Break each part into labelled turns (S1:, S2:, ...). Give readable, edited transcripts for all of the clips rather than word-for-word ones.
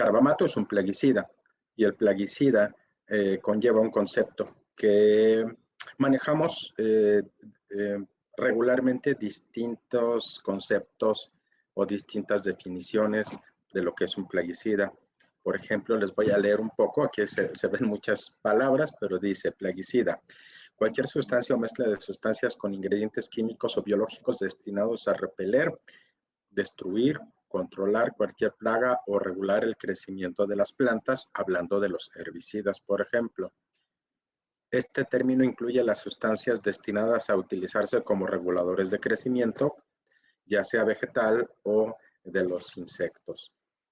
S1: carbamato es un plaguicida y el plaguicida conlleva un concepto que manejamos regularmente distintos conceptos o distintas definiciones de lo que es un plaguicida. Por ejemplo, les voy a leer un poco, aquí se ven muchas palabras, pero dice plaguicida. Cualquier sustancia o mezcla de sustancias con ingredientes químicos o biológicos destinados a repeler, destruir, controlar cualquier plaga o regular el crecimiento de las plantas, hablando de los herbicidas, por ejemplo. Este término incluye las sustancias destinadas a utilizarse como reguladores de crecimiento, ya sea vegetal o de los insectos.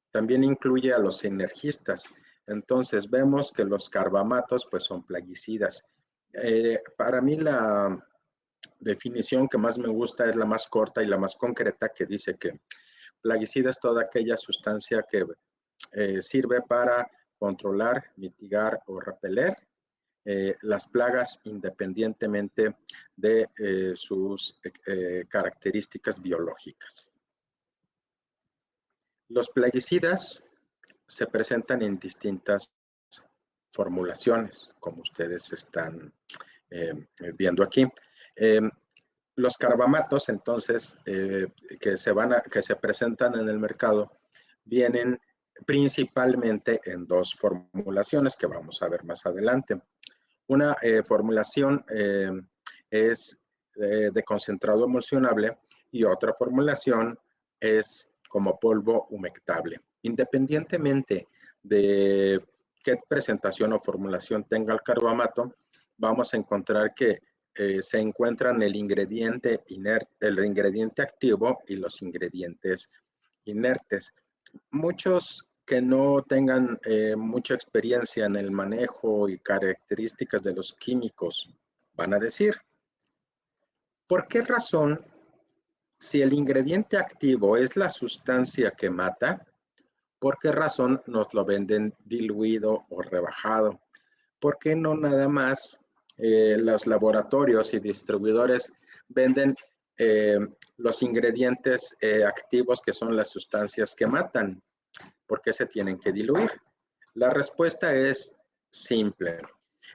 S1: También incluye a los sinergistas. Entonces vemos que los carbamatos pues son plaguicidas. Para mí la definición que más me gusta es la más corta y la más concreta, que dice que plaguicida es toda aquella sustancia que sirve para controlar, mitigar o repeler las plagas independientemente de sus características biológicas. Los plaguicidas se presentan en distintas formulaciones, como ustedes están viendo aquí. Los carbamatos, entonces, que se presentan en el mercado, vienen principalmente en dos formulaciones que vamos a ver más adelante. Una formulación es de concentrado emulsionable y otra formulación es como polvo humectable. Independientemente de qué presentación o formulación tenga el carbamato, vamos a encontrar que se encuentran el ingrediente activo y los ingredientes inertes. Muchos que no tengan mucha experiencia en el manejo y características de los químicos van a decir, ¿por qué razón, si el ingrediente activo es la sustancia que mata, por qué razón nos lo venden diluido o rebajado? ¿Por qué no nada más los laboratorios y distribuidores venden los ingredientes activos que son las sustancias que matan? ¿Por qué se tienen que diluir? La respuesta es simple.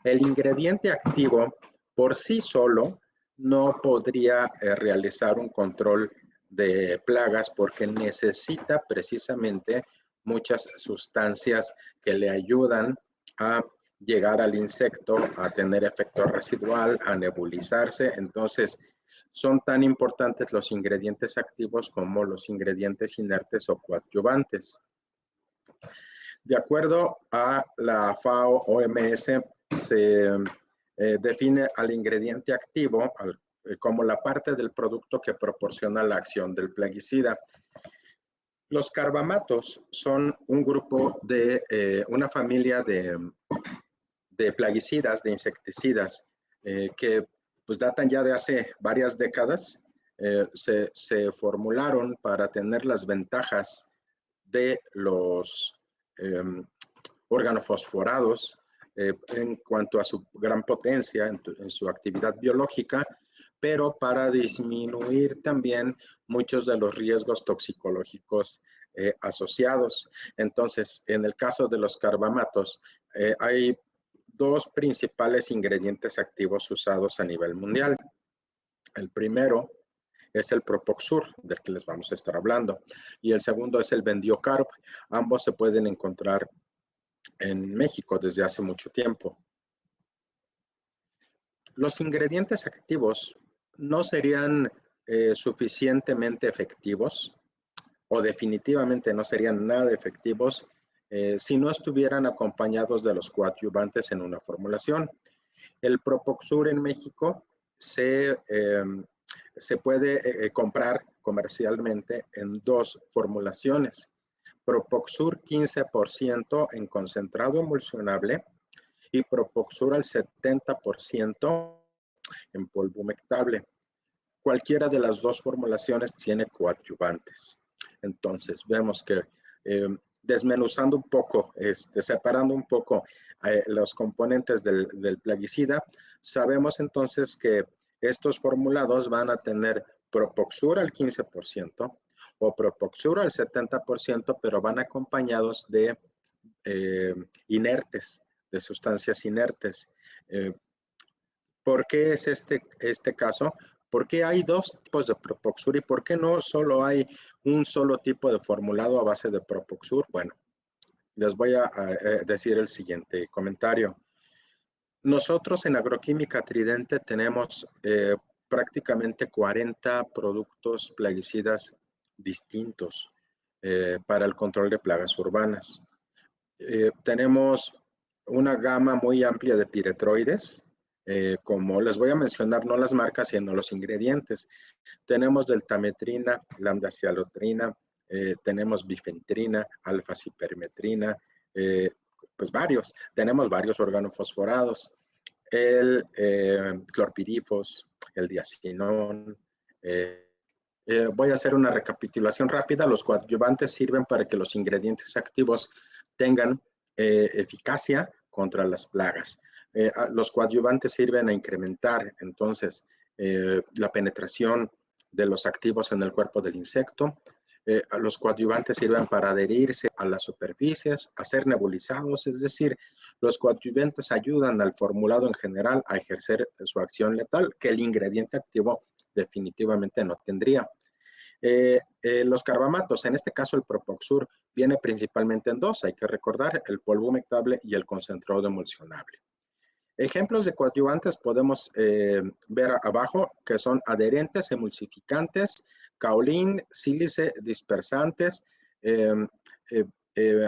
S1: El ingrediente activo por sí solo no podría realizar un control de plagas porque necesita precisamente muchas sustancias que le ayudan a llegar al insecto, a tener efecto residual, a nebulizarse. Entonces, son tan importantes los ingredientes activos como los ingredientes inertes o coadyuvantes. De acuerdo a la FAO-OMS, se define al ingrediente activo como la parte del producto que proporciona la acción del plaguicida. Los carbamatos son un grupo de una familia de plaguicidas, de insecticidas, que pues datan ya de hace varias décadas. Se formularon para tener las ventajas de los organofosforados en cuanto a su gran potencia en su actividad biológica, pero para disminuir también muchos de los riesgos toxicológicos asociados. Entonces, en el caso de los carbamatos, hay dos principales ingredientes activos usados a nivel mundial. El primero es el Propoxur, del que les vamos a estar hablando, y el segundo es el Bendiocarb. Ambos se pueden encontrar en México desde hace mucho tiempo. Los ingredientes activos no serían suficientemente efectivos o definitivamente no serían nada efectivos si no estuvieran acompañados de los coadyuvantes en una formulación. El Propoxur en México se puede comprar comercialmente en dos formulaciones. Propoxur 15% en concentrado emulsionable y Propoxur al 70% en polvo humectable. Cualquiera de las dos formulaciones tiene coadyuvantes. Entonces vemos que desmenuzando un poco, separando un poco los componentes del plaguicida, sabemos entonces que estos formulados van a tener Propoxur al 15%, o Propoxur al 70%, pero van acompañados de inertes, de sustancias inertes. ¿Por qué es este caso? ¿Por qué hay dos tipos de Propoxur y por qué no solo hay un solo tipo de formulado a base de Propoxur? Bueno, les voy a decir el siguiente comentario. Nosotros en Agroquímica Tridente tenemos prácticamente 40 productos plaguicidas distintos para el control de plagas urbanas. Tenemos una gama muy amplia de piretroides, como les voy a mencionar, no las marcas, sino los ingredientes. Tenemos deltametrina, lambda-cialotrina, tenemos bifentrina, alfa-cipermetrina, pues varios. Tenemos varios organofosforados, el clorpirifos, el diacinón. Voy a hacer una recapitulación rápida. Los coadyuvantes sirven para que los ingredientes activos tengan eficacia contra las plagas. Los coadyuvantes sirven a incrementar entonces la penetración de los activos en el cuerpo del insecto. Los coadyuvantes sirven para adherirse a las superficies, a ser nebulizados, es decir, los coadyuvantes ayudan al formulado en general a ejercer su acción letal que el ingrediente activo definitivamente no tendría. Los carbamatos, en este caso el Propoxur, viene principalmente en dos, hay que recordar, el polvo humectable y el concentrado emulsionable. Ejemplos de coadyuvantes podemos ver abajo, que son adherentes, emulsificantes, caolín, sílice, dispersantes,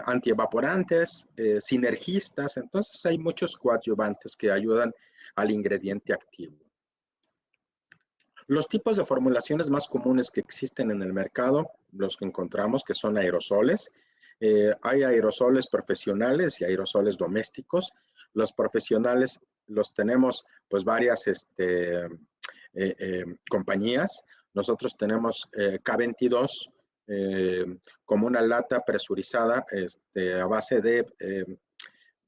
S1: antievaporantes, sinergistas. Entonces hay muchos coadyuvantes que ayudan al ingrediente activo. Los tipos de formulaciones más comunes que existen en el mercado, los que encontramos, que son aerosoles. Hay aerosoles profesionales y aerosoles domésticos. Los profesionales los tenemos pues varias compañías. Nosotros tenemos K22 como una lata presurizada a base de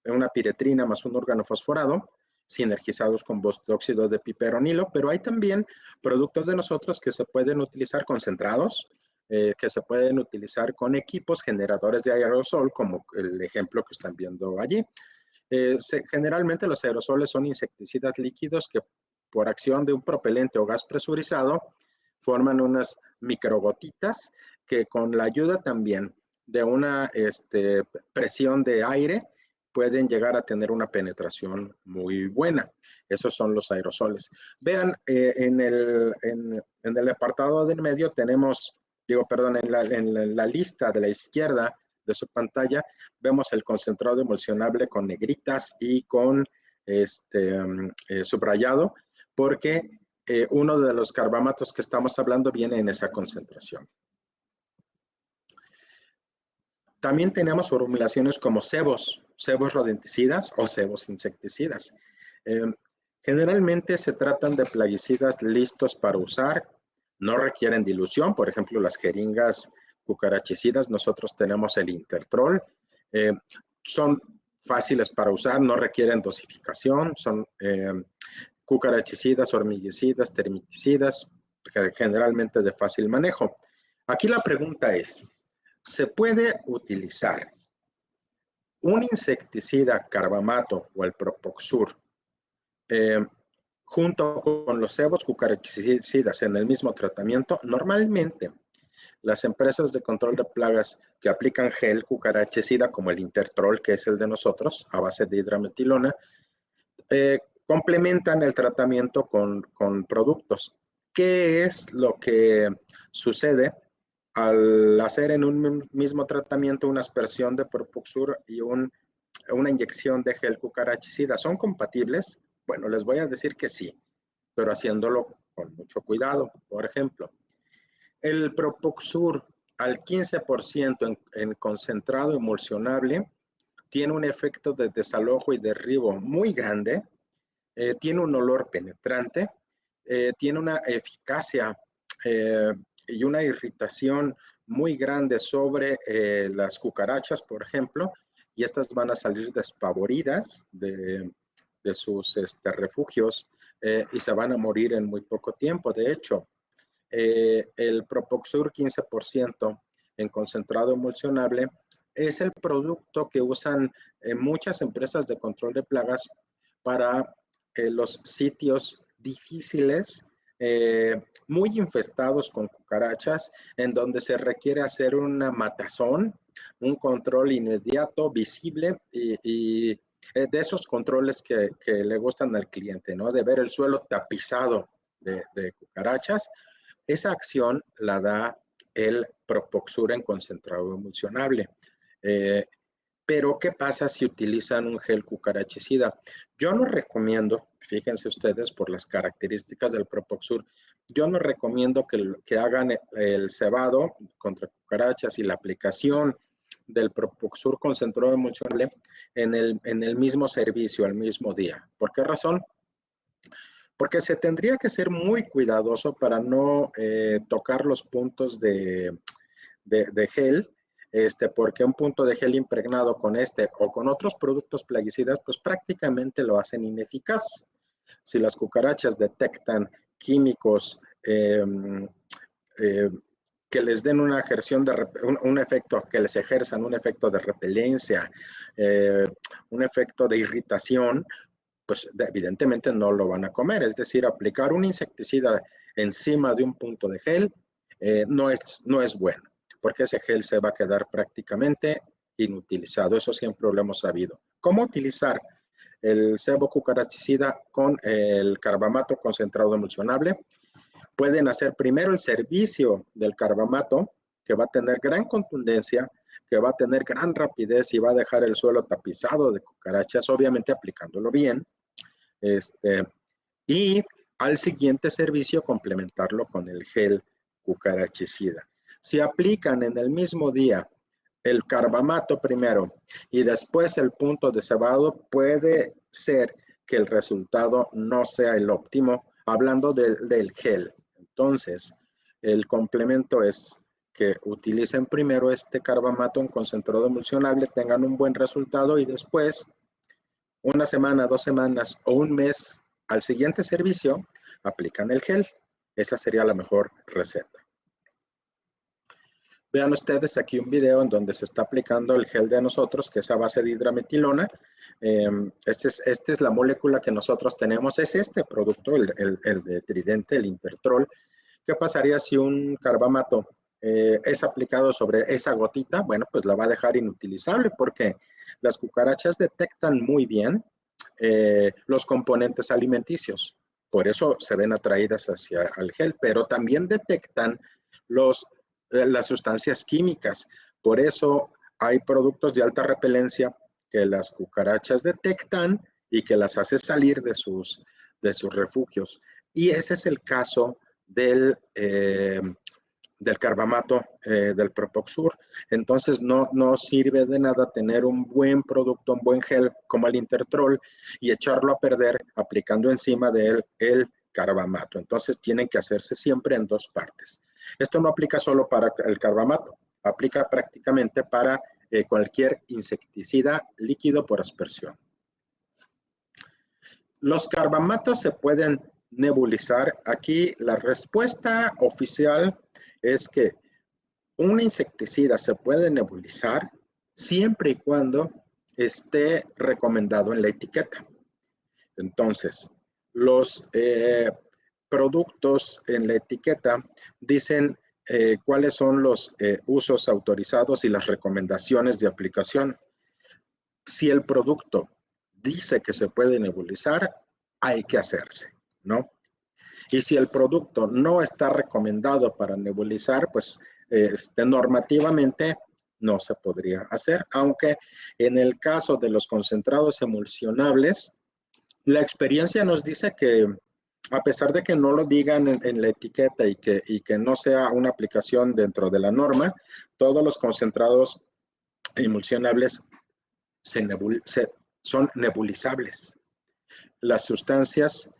S1: una piretrina más un organofosforado, sinergizados con bostóxido de piperonilo, pero hay también productos de nosotros que se pueden utilizar concentrados, que se pueden utilizar con equipos generadores de aerosol, como el ejemplo que están viendo allí. Generalmente los aerosoles son insecticidas líquidos que por acción de un propelente o gas presurizado forman unas microgotitas que con la ayuda también de una presión de aire pueden llegar a tener una penetración muy buena. Esos son los aerosoles. Vean, en el apartado del medio tenemos, en la lista de la izquierda de su pantalla, vemos el concentrado emulsionable con negritas y con subrayado, porque uno de los carbamatos que estamos hablando viene en esa concentración. También tenemos formulaciones como cebos rodenticidas o cebos insecticidas. Generalmente se tratan de plaguicidas listos para usar, no requieren dilución, por ejemplo, las jeringas cucarachicidas, nosotros tenemos el Intertrol, son fáciles para usar, no requieren dosificación, son cucarachicidas, hormiguicidas, termiticidas, generalmente de fácil manejo. Aquí la pregunta es, ¿se puede utilizar un insecticida carbamato o el Propoxur junto con los cebos cucarachicidas en el mismo tratamiento? Normalmente, las empresas de control de plagas que aplican gel cucarachicida como el Intertrol, que es el de nosotros, a base de hidrametilona, complementan el tratamiento con productos. ¿Qué es lo que sucede al hacer en un mismo tratamiento una aspersión de Propoxur y una inyección de gel cucarachicida? ¿Son compatibles? Bueno, les voy a decir que sí, pero haciéndolo con mucho cuidado. Por ejemplo, el Propoxur al 15% en concentrado emulsionable tiene un efecto de desalojo y derribo muy grande, tiene un olor penetrante, tiene una eficacia y una irritación muy grande sobre las cucarachas, por ejemplo, y estas van a salir despavoridas de sus refugios y se van a morir en muy poco tiempo. De hecho, el Propoxur 15% en concentrado emulsionable es el producto que usan muchas empresas de control de plagas para los sitios difíciles, muy infestados con cucarachas, en donde se requiere hacer una matazón, un control inmediato, visible y de esos controles que le gustan al cliente, ¿no? De ver el suelo tapizado de cucarachas. Esa acción la da el Propoxur en concentrado emulsionable. Pero, ¿qué pasa si utilizan un gel cucarachicida? Yo no recomiendo, fíjense ustedes por las características del Propoxur, yo no recomiendo que hagan el cebado contra cucarachas y la aplicación del Propoxur concentrado emulsionable en el mismo servicio, al mismo día. ¿Por qué razón? Porque se tendría que ser muy cuidadoso para no tocar los puntos de gel, porque un punto de gel impregnado con o con otros productos plaguicidas, pues prácticamente lo hacen ineficaz. Si las cucarachas detectan químicos que les den una ejerción un efecto, que les ejerzan un efecto de repelencia, un efecto de irritación, pues evidentemente no lo van a comer. Es decir, aplicar un insecticida encima de un punto de gel no es bueno, porque ese gel se va a quedar prácticamente inutilizado. Eso siempre lo hemos sabido. ¿Cómo utilizar el sebo cucarachicida con el carbamato concentrado emulsionable? Pueden hacer primero el servicio del carbamato, que va a tener gran contundencia, que va a tener gran rapidez y va a dejar el suelo tapizado de cucarachas, obviamente aplicándolo bien. Y al siguiente servicio complementarlo con el gel cucarachicida. Si aplican en el mismo día el carbamato primero y después el punto de cebado, puede ser que el resultado no sea el óptimo, hablando del gel. Entonces, el complemento es que utilicen primero este carbamato en concentrado emulsionable, tengan un buen resultado y después, una semana, 2 semanas o un mes al siguiente servicio, aplican el gel. Esa sería la mejor receta. Vean ustedes aquí un video en donde se está aplicando el gel de nosotros, que es a base de hidrametilona. Esta es la molécula que nosotros tenemos, es este producto, el de Tridente, el Intertrol. ¿Qué pasaría si un carbamato es aplicado sobre esa gotita? Bueno, pues la va a dejar inutilizable porque las cucarachas detectan muy bien los componentes alimenticios. Por eso se ven atraídas hacia el gel, pero también detectan las sustancias químicas. Por eso hay productos de alta repelencia que las cucarachas detectan y que las hace salir de sus refugios. Y ese es el caso del carbamato del Propoxur. Entonces no sirve de nada tener un buen producto, un buen gel como el Intertrol y echarlo a perder aplicando encima de él el carbamato. Entonces tienen que hacerse siempre en 2 partes. Esto no aplica solo para el carbamato, aplica prácticamente para cualquier insecticida líquido por aspersión. Los carbamatos se pueden nebulizar. Aquí la respuesta oficial es que un insecticida se puede nebulizar siempre y cuando esté recomendado en la etiqueta. Entonces, los productos en la etiqueta dicen cuáles son los usos autorizados y las recomendaciones de aplicación. Si el producto dice que se puede nebulizar, hay que hacerse, ¿no? Y si el producto no está recomendado para nebulizar, pues normativamente no se podría hacer, aunque en el caso de los concentrados emulsionables, la experiencia nos dice que a pesar de que no lo digan en la etiqueta y que no sea una aplicación dentro de la norma, todos los concentrados emulsionables son nebulizables. Las sustancias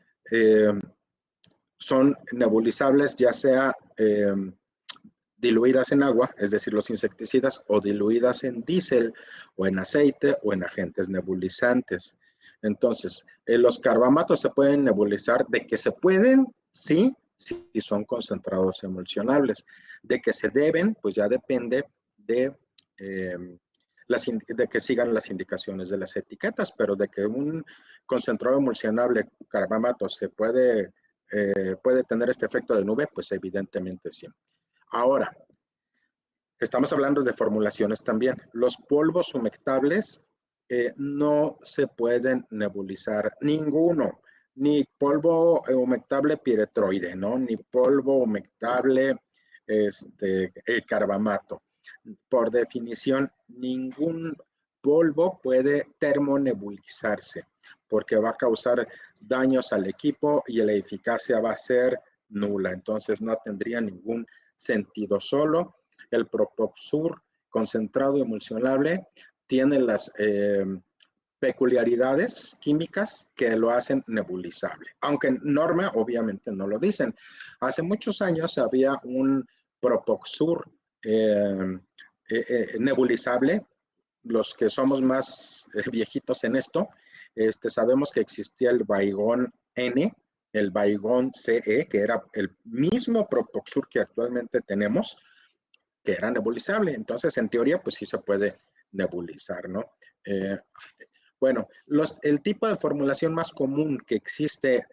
S1: son nebulizables ya sea diluidas en agua, es decir, los insecticidas, o diluidas en diésel o en aceite o en agentes nebulizantes. Entonces, los carbamatos se pueden nebulizar. De que se pueden, sí, si son concentrados emulsionables. De que se deben, pues ya depende de, de que sigan las indicaciones de las etiquetas, pero de que un concentrado emulsionable carbamato se puede tener este efecto de nube, pues evidentemente sí. Ahora, estamos hablando de formulaciones también. Los polvos humectables no se pueden nebulizar ninguno, ni polvo humectable piretroide, ¿no? Ni polvo humectable carbamato. Por definición, ningún polvo puede termonebulizarse porque va a causar daños al equipo y la eficacia va a ser nula. Entonces no tendría ningún sentido. Solo el Propoxur concentrado emulsionable tiene las peculiaridades químicas que lo hacen nebulizable, aunque en norma obviamente no lo dicen. Hace muchos años había un Propoxur nebulizable. Los que somos más viejitos en esto, sabemos que existía el Baygon N, el Baygon CE, que era el mismo Propoxur que actualmente tenemos, que era nebulizable. Entonces, en teoría, pues sí se puede nebulizar, ¿no? Bueno, el tipo de formulación más común que existe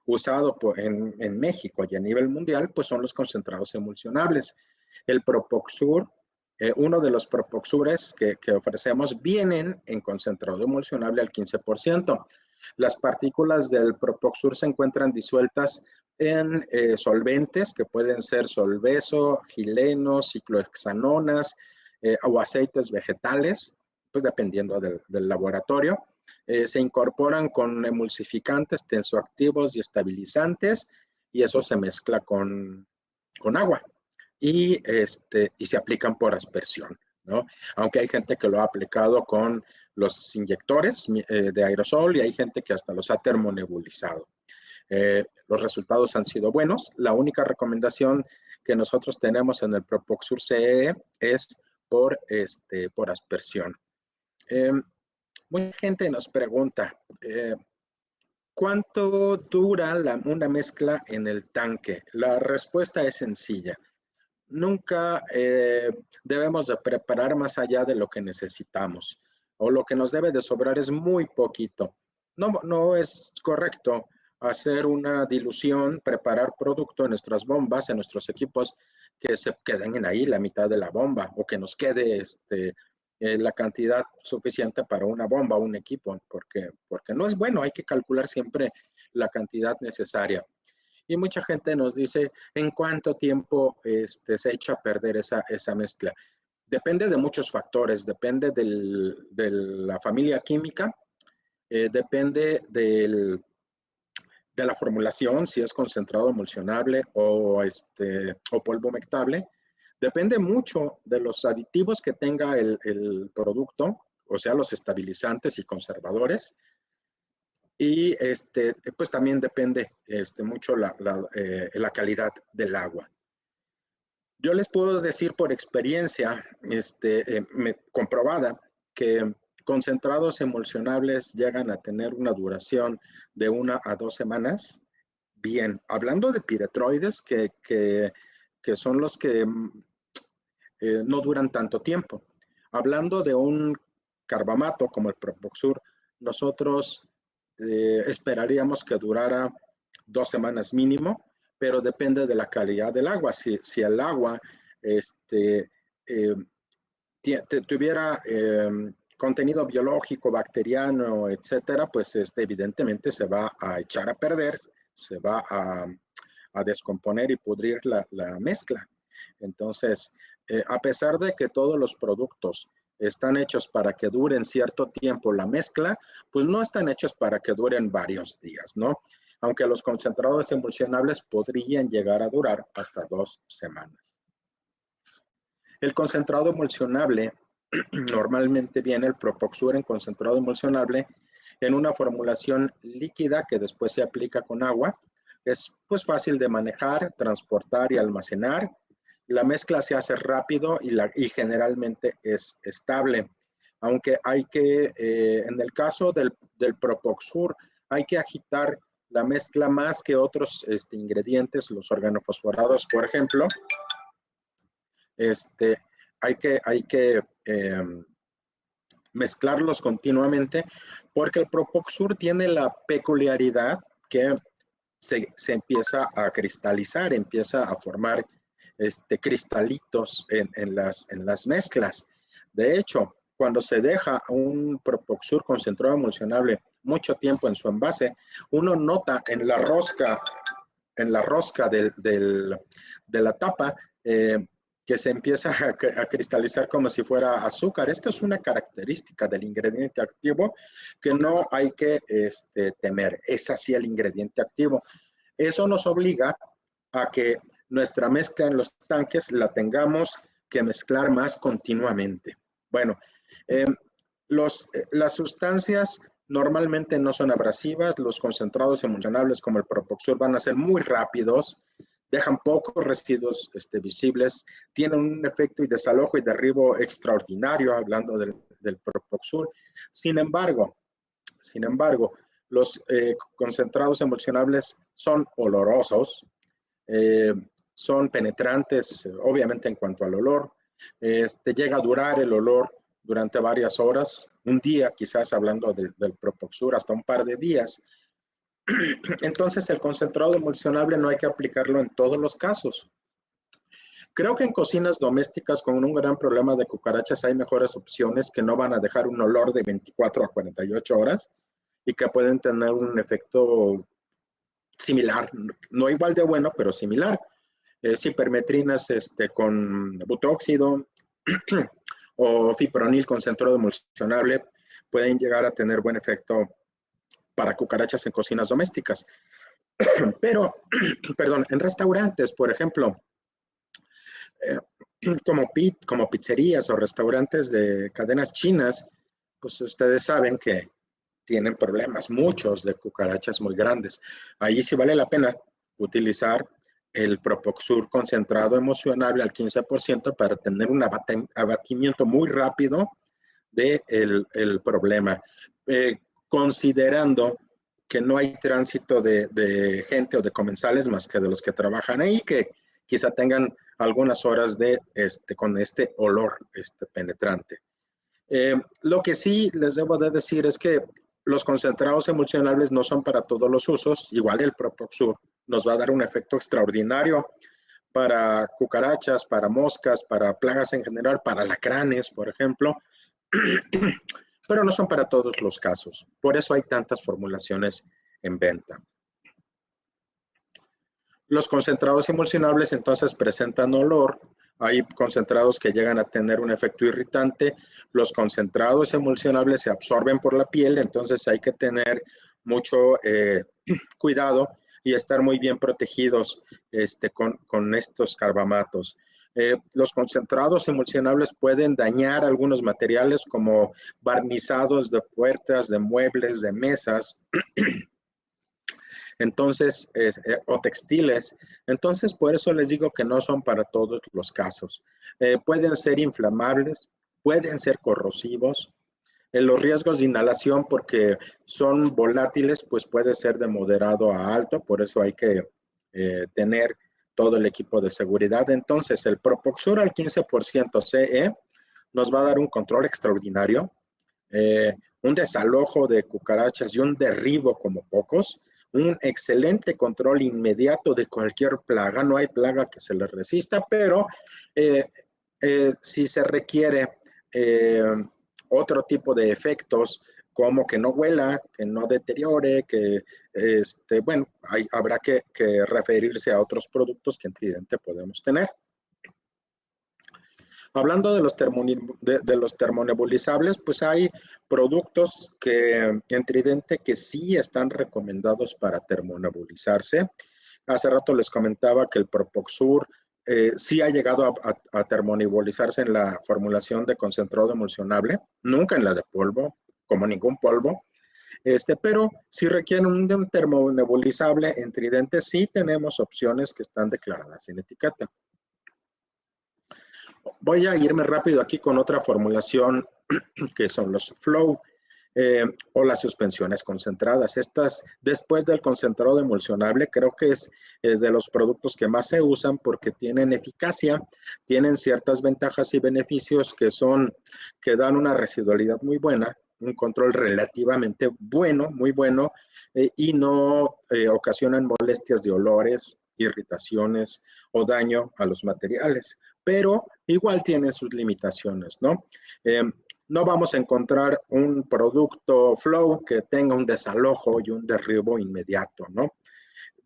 S1: usado en México y a nivel mundial, pues son los concentrados emulsionables. El Propoxur, uno de los Propoxures que ofrecemos vienen en concentrado emulsionable al 15%. Las partículas del Propoxur se encuentran disueltas en solventes que pueden ser solvezo, gileno, ciclohexanonas o aceites vegetales, pues dependiendo del laboratorio. Se incorporan con emulsificantes, tensoactivos y estabilizantes, y eso se mezcla con agua y se aplican por aspersión, ¿no? Aunque hay gente que lo ha aplicado con los inyectores de aerosol y hay gente que hasta los ha termonebulizado. Los resultados han sido buenos. La única recomendación que nosotros tenemos en el Propoxur CE es por aspersión. Mucha gente nos pregunta, ¿cuánto dura una mezcla en el tanque? La respuesta es sencilla. Nunca debemos de preparar más allá de lo que necesitamos, o lo que nos debe de sobrar es muy poquito. No es correcto hacer una dilución, preparar producto en nuestras bombas, en nuestros equipos, que se queden ahí la mitad de la bomba, o que nos quede la cantidad suficiente para una bomba o un equipo, porque no es bueno. Hay que calcular siempre la cantidad necesaria. Y mucha gente nos dice, ¿en cuánto tiempo se echa a perder esa mezcla? Depende de muchos factores, depende de la familia química, depende de la formulación, si es concentrado emulsionable o polvo humectable. Depende mucho de los aditivos que tenga el producto, o sea, los estabilizantes y conservadores. Y pues también depende mucho la calidad del agua. Yo les puedo decir por experiencia comprobada que concentrados emulsionables llegan a tener una duración de 1 a 2 semanas. Bien, hablando de piretroides, que son los que no duran tanto tiempo. Hablando de un carbamato como el Propoxur, nosotros esperaríamos que durara 2 semanas mínimo, pero depende de la calidad del agua. Si el agua tuviera contenido biológico, bacteriano, etcétera, pues evidentemente se va a echar a perder, se va a descomponer y pudrir la mezcla. Entonces, a pesar de que todos los productos están hechos para que duren cierto tiempo la mezcla, pues no están hechos para que duren varios días, ¿no? Aunque los concentrados emulsionables podrían llegar a durar hasta 2 semanas. El concentrado emulsionable, normalmente viene el Propoxur en concentrado emulsionable en una formulación líquida que después se aplica con agua. Es pues fácil de manejar, transportar y almacenar. La mezcla se hace rápido y generalmente es estable. Aunque hay que, en el caso del Propoxur, hay que agitar la mezcla más que otros ingredientes, los organofosforados, por ejemplo, hay que mezclarlos continuamente porque el Propoxur tiene la peculiaridad que se empieza a cristalizar, empieza a formar cristalitos en las mezclas. De hecho, cuando se deja un Propoxur concentrado emulsionable mucho tiempo en su envase, uno nota en la rosca de la tapa que se empieza a cristalizar como si fuera azúcar. Esta es una característica del ingrediente activo que no hay que temer. Es así el ingrediente activo. Eso nos obliga a que nuestra mezcla en los tanques la tengamos que mezclar más continuamente. Bueno, las sustancias normalmente no son abrasivas. Los concentrados emulsionables como el Propoxur van a ser muy rápidos, dejan pocos residuos visibles, tienen un efecto y desalojo y derribo extraordinario, hablando del Propoxur. Sin embargo, los concentrados emulsionables son olorosos, son penetrantes, obviamente en cuanto al olor. Llega a durar el olor durante varias horas, un día quizás, hablando del Propoxur, hasta un par de días. Entonces el concentrado emulsionable no hay que aplicarlo en todos los casos. Creo que en cocinas domésticas con un gran problema de cucarachas hay mejores opciones que no van a dejar un olor de 24 a 48 horas y que pueden tener un efecto similar, no igual de bueno, pero similar. Cipermetrinas con butóxido o fipronil concentrado emulsionable pueden llegar a tener buen efecto para cucarachas en cocinas domésticas. Pero, perdón, en restaurantes, por ejemplo, como pizzerías o restaurantes de cadenas chinas, pues ustedes saben que tienen problemas, muchos, de cucarachas muy grandes. Ahí sí vale la pena utilizar el Propoxur concentrado emulsionable al 15% para tener un abatimiento muy rápido del problema. Considerando que no hay tránsito de gente o de comensales más que de los que trabajan ahí, que quizá tengan algunas horas con este olor penetrante. Lo que sí les debo de decir es que los concentrados emulsionables no son para todos los usos. Igual el Propoxur nos va a dar un efecto extraordinario para cucarachas, para moscas, para plagas en general, para alacranes, por ejemplo, pero no son para todos los casos. Por eso hay tantas formulaciones en venta. Los concentrados emulsionables entonces presentan olor. Hay concentrados que llegan a tener un efecto irritante. Los concentrados emulsionables se absorben por la piel, entonces hay que tener mucho cuidado y estar muy bien protegidos con estos carbamatos. Los concentrados emulsionables pueden dañar algunos materiales como barnizados de puertas, de muebles, de mesas. Entonces, o textiles. Entonces, por eso les digo que no son para todos los casos. Pueden ser inflamables, pueden ser corrosivos. Los riesgos de inhalación, porque son volátiles, pues puede ser de moderado a alto, por eso hay que tener todo el equipo de seguridad. Entonces, el Propoxur al 15% CE nos va a dar un control extraordinario, un desalojo de cucarachas y un derribo como pocos, un excelente control inmediato de cualquier plaga. No hay plaga que se le resista, pero si se requiere otro tipo de efectos, como que no huela, que no deteriore, que, bueno, habrá que referirse a otros productos que en Tridente podemos tener. Hablando de los termonebulizables, pues hay productos en Tridente que sí están recomendados para termonebulizarse. Hace rato les comentaba que el Propoxur sí ha llegado a termonebulizarse en la formulación de concentrado emulsionable, nunca en la de polvo, como ningún polvo. Pero si requieren un termonebulizable en Tridente, sí tenemos opciones que están declaradas en etiqueta. Voy a irme rápido aquí con otra formulación que son los Flow. o las suspensiones concentradas. Estas, después del concentrado emulsionable, creo que es de los productos que más se usan porque tienen eficacia, tienen ciertas ventajas y beneficios que dan una residualidad muy buena, un control relativamente bueno, muy bueno, y no ocasionan molestias de olores, irritaciones o daño a los materiales, pero igual tienen sus limitaciones, ¿no? No vamos a encontrar un producto flow que tenga un desalojo y un derribo inmediato, ¿no?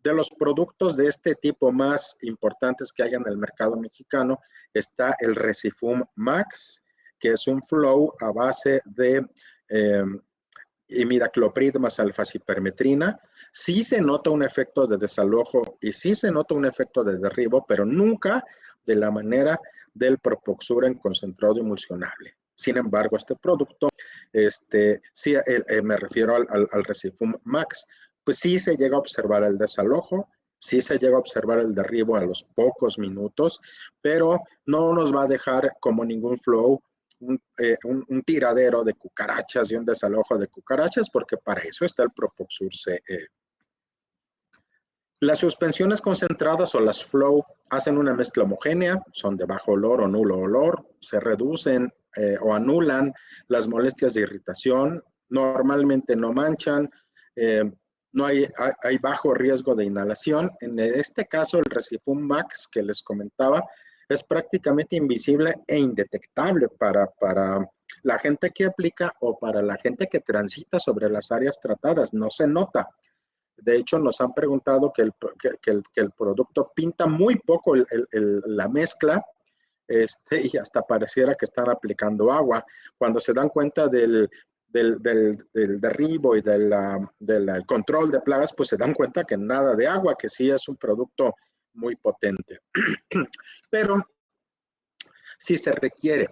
S1: De los productos de este tipo más importantes que hay en el mercado mexicano está el Resifum Max, que es un flow a base de imidacloprid más alfa-cipermetrina. Sí se nota un efecto de desalojo y sí se nota un efecto de derribo, pero nunca de la manera del Propoxur en concentrado emulsionable. Sin embargo, este producto, sí, me refiero al Resifum Max, pues sí se llega a observar el desalojo, sí se llega a observar el derribo a los pocos minutos, pero no nos va a dejar como ningún flow un tiradero de cucarachas y un desalojo de cucarachas, porque para eso está el Propoxur CE. Las suspensiones concentradas o las flow hacen una mezcla homogénea, son de bajo olor o nulo olor, se reducen o anulan las molestias de irritación, normalmente no manchan, no hay bajo riesgo de inhalación. En este caso, el Resifum Max que les comentaba es prácticamente invisible e indetectable para la gente que aplica o para la gente que transita sobre las áreas tratadas, no se nota. De hecho, nos han preguntado que el producto pinta muy poco la mezcla, y hasta pareciera que están aplicando agua. Cuando se dan cuenta del derribo y del control de plagas, pues se dan cuenta que nada de agua, que sí es un producto muy potente. Pero si se requiere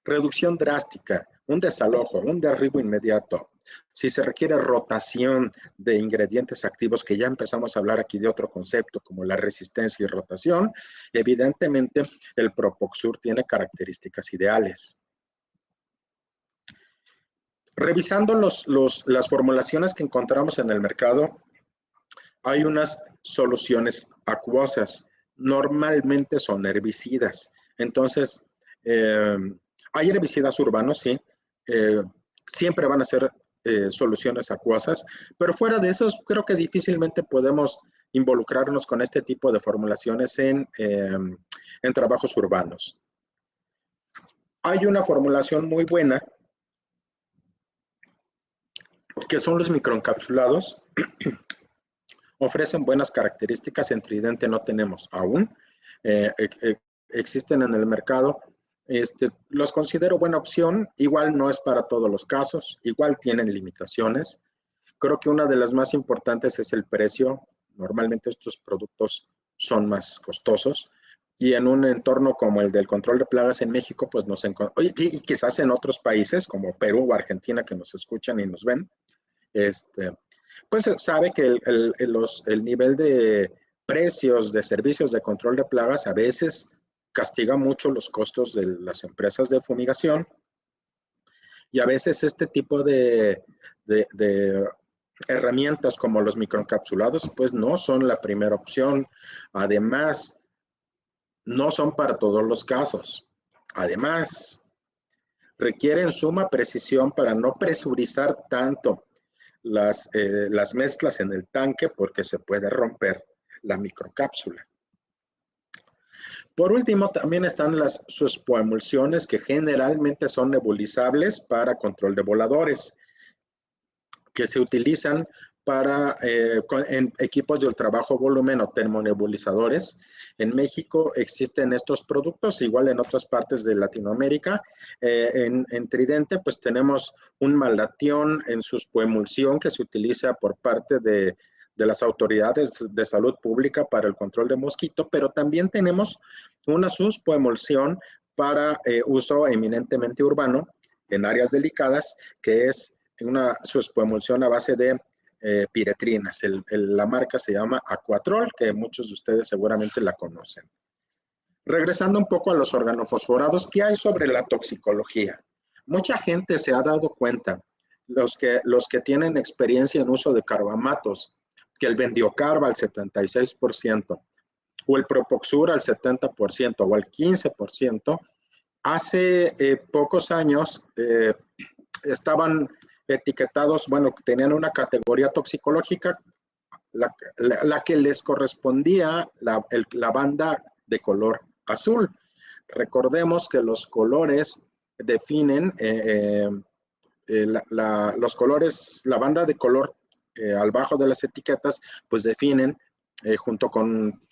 S1: reducción drástica, un desalojo, un derribo inmediato, si se requiere rotación de ingredientes activos, que ya empezamos a hablar aquí de otro concepto como la resistencia y rotación, evidentemente el Propoxur tiene características ideales. Revisando las formulaciones que encontramos en el mercado, hay unas soluciones acuosas, normalmente son herbicidas. Entonces, hay herbicidas urbanos, sí, siempre van a ser soluciones acuosas, pero fuera de eso, creo que difícilmente podemos involucrarnos con este tipo de formulaciones en trabajos urbanos. Hay una formulación muy buena, que son los microencapsulados. Ofrecen buenas características, en Tridente no tenemos aún, existen en el mercado, los considero buena opción, igual no es para todos los casos, igual tienen limitaciones. Creo que una de las más importantes es el precio. Normalmente estos productos son más costosos y en un entorno como el del control de plagas en México, pues nos encontramos, y quizás en otros países como Perú o Argentina que nos escuchan y nos ven, pues sabe que el nivel de precios de servicios de control de plagas a veces castiga mucho los costos de las empresas de fumigación, y a veces este tipo de herramientas como los microencapsulados pues no son la primera opción. Además, no son para todos los casos. Además, requieren suma precisión para no presurizar tanto las mezclas en el tanque, porque se puede romper la microcápsula. Por último, también están las suspoemulsiones, que generalmente son nebulizables para control de voladores, que se utilizan en equipos de ultrabajo volumen o termonebulizadores. En México existen estos productos, igual en otras partes de Latinoamérica. En Tridente, pues tenemos un Malathion en suspoemulsión que se utiliza por parte de las autoridades de salud pública para el control de mosquito, pero también tenemos una suspoemulsión para uso eminentemente urbano en áreas delicadas, que es una suspoemulsión a base de piretrinas. La marca se llama Aquatrol, que muchos de ustedes seguramente la conocen. Regresando un poco a los organofosforados, ¿qué hay sobre la toxicología? Mucha gente se ha dado cuenta los que tienen experiencia en uso de carbamatos, que el Bendiocarb al 76%, o el Propoxur al 70%, o al 15%, hace pocos años estaban etiquetados, bueno, tenían una categoría toxicológica, la que les correspondía la banda de color azul. Recordemos que los colores definen, los colores, la banda de color al bajo de las etiquetas, pues definen, junto con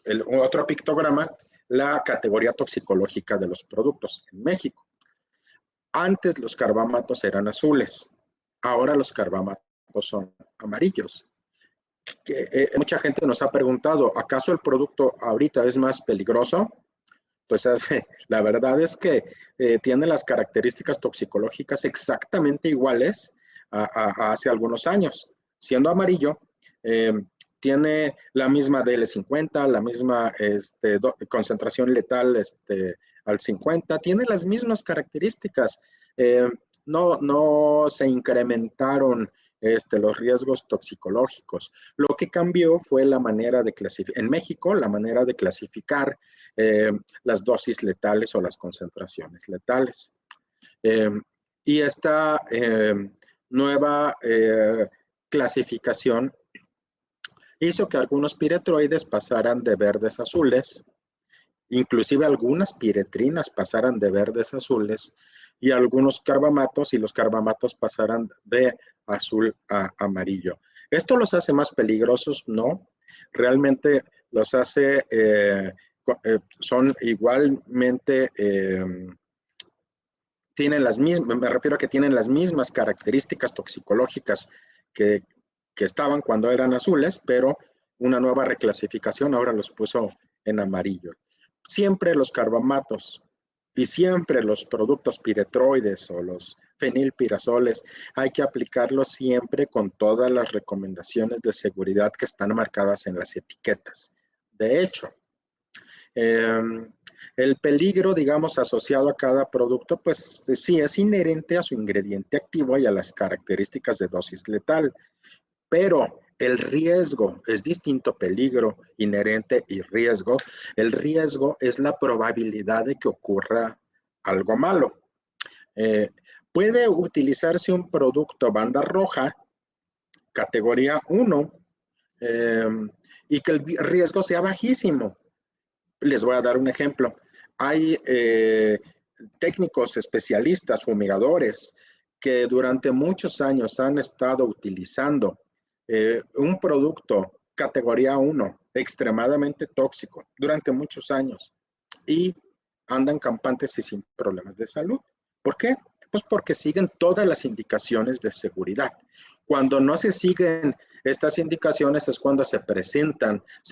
S1: otro pictograma, la categoría toxicológica de los productos en México. Antes los carbamatos eran azules, ahora los carbamatos son amarillos. Mucha gente nos ha preguntado, ¿acaso el producto ahorita es más peligroso? Pues la verdad es que tiene las características toxicológicas exactamente iguales a hace algunos años. Siendo amarillo, tiene la misma DL50, la misma concentración letal al 50, tiene las mismas características. No se incrementaron los riesgos toxicológicos. Lo que cambió fue la manera de clasificar, en México, la manera de clasificar las dosis letales o las concentraciones letales. Y esta nueva clasificación hizo que algunos piretroides pasaran de verdes a azules, inclusive algunas piretrinas pasaran de verdes a azules, y algunos carbamatos y los carbamatos pasaran de azul a amarillo. ¿Esto los hace más peligrosos? No, realmente los hace, son igualmente, tienen las mismas, me refiero a que tienen las mismas características toxicológicas que estaban cuando eran azules, pero una nueva reclasificación ahora los puso en amarillo. Siempre los carbamatos y siempre los productos piretroides o los fenilpirazoles hay que aplicarlos siempre con todas las recomendaciones de seguridad que están marcadas en las etiquetas. De hecho, el peligro, digamos, asociado a cada producto, pues sí es inherente a su ingrediente activo y a las características de dosis letal, pero el riesgo es distinto, peligro, inherente y riesgo. El riesgo es la probabilidad de que ocurra algo malo. Puede utilizarse un producto banda roja, categoría 1, y que el riesgo sea bajísimo. Les voy a dar un ejemplo. Hay técnicos especialistas, fumigadores, que durante muchos años han estado utilizando un producto categoría 1, extremadamente tóxico, durante muchos años, y andan campantes y sin problemas de salud. ¿Por qué? Pues porque siguen todas las indicaciones de seguridad. Cuando no se siguen estas indicaciones es cuando se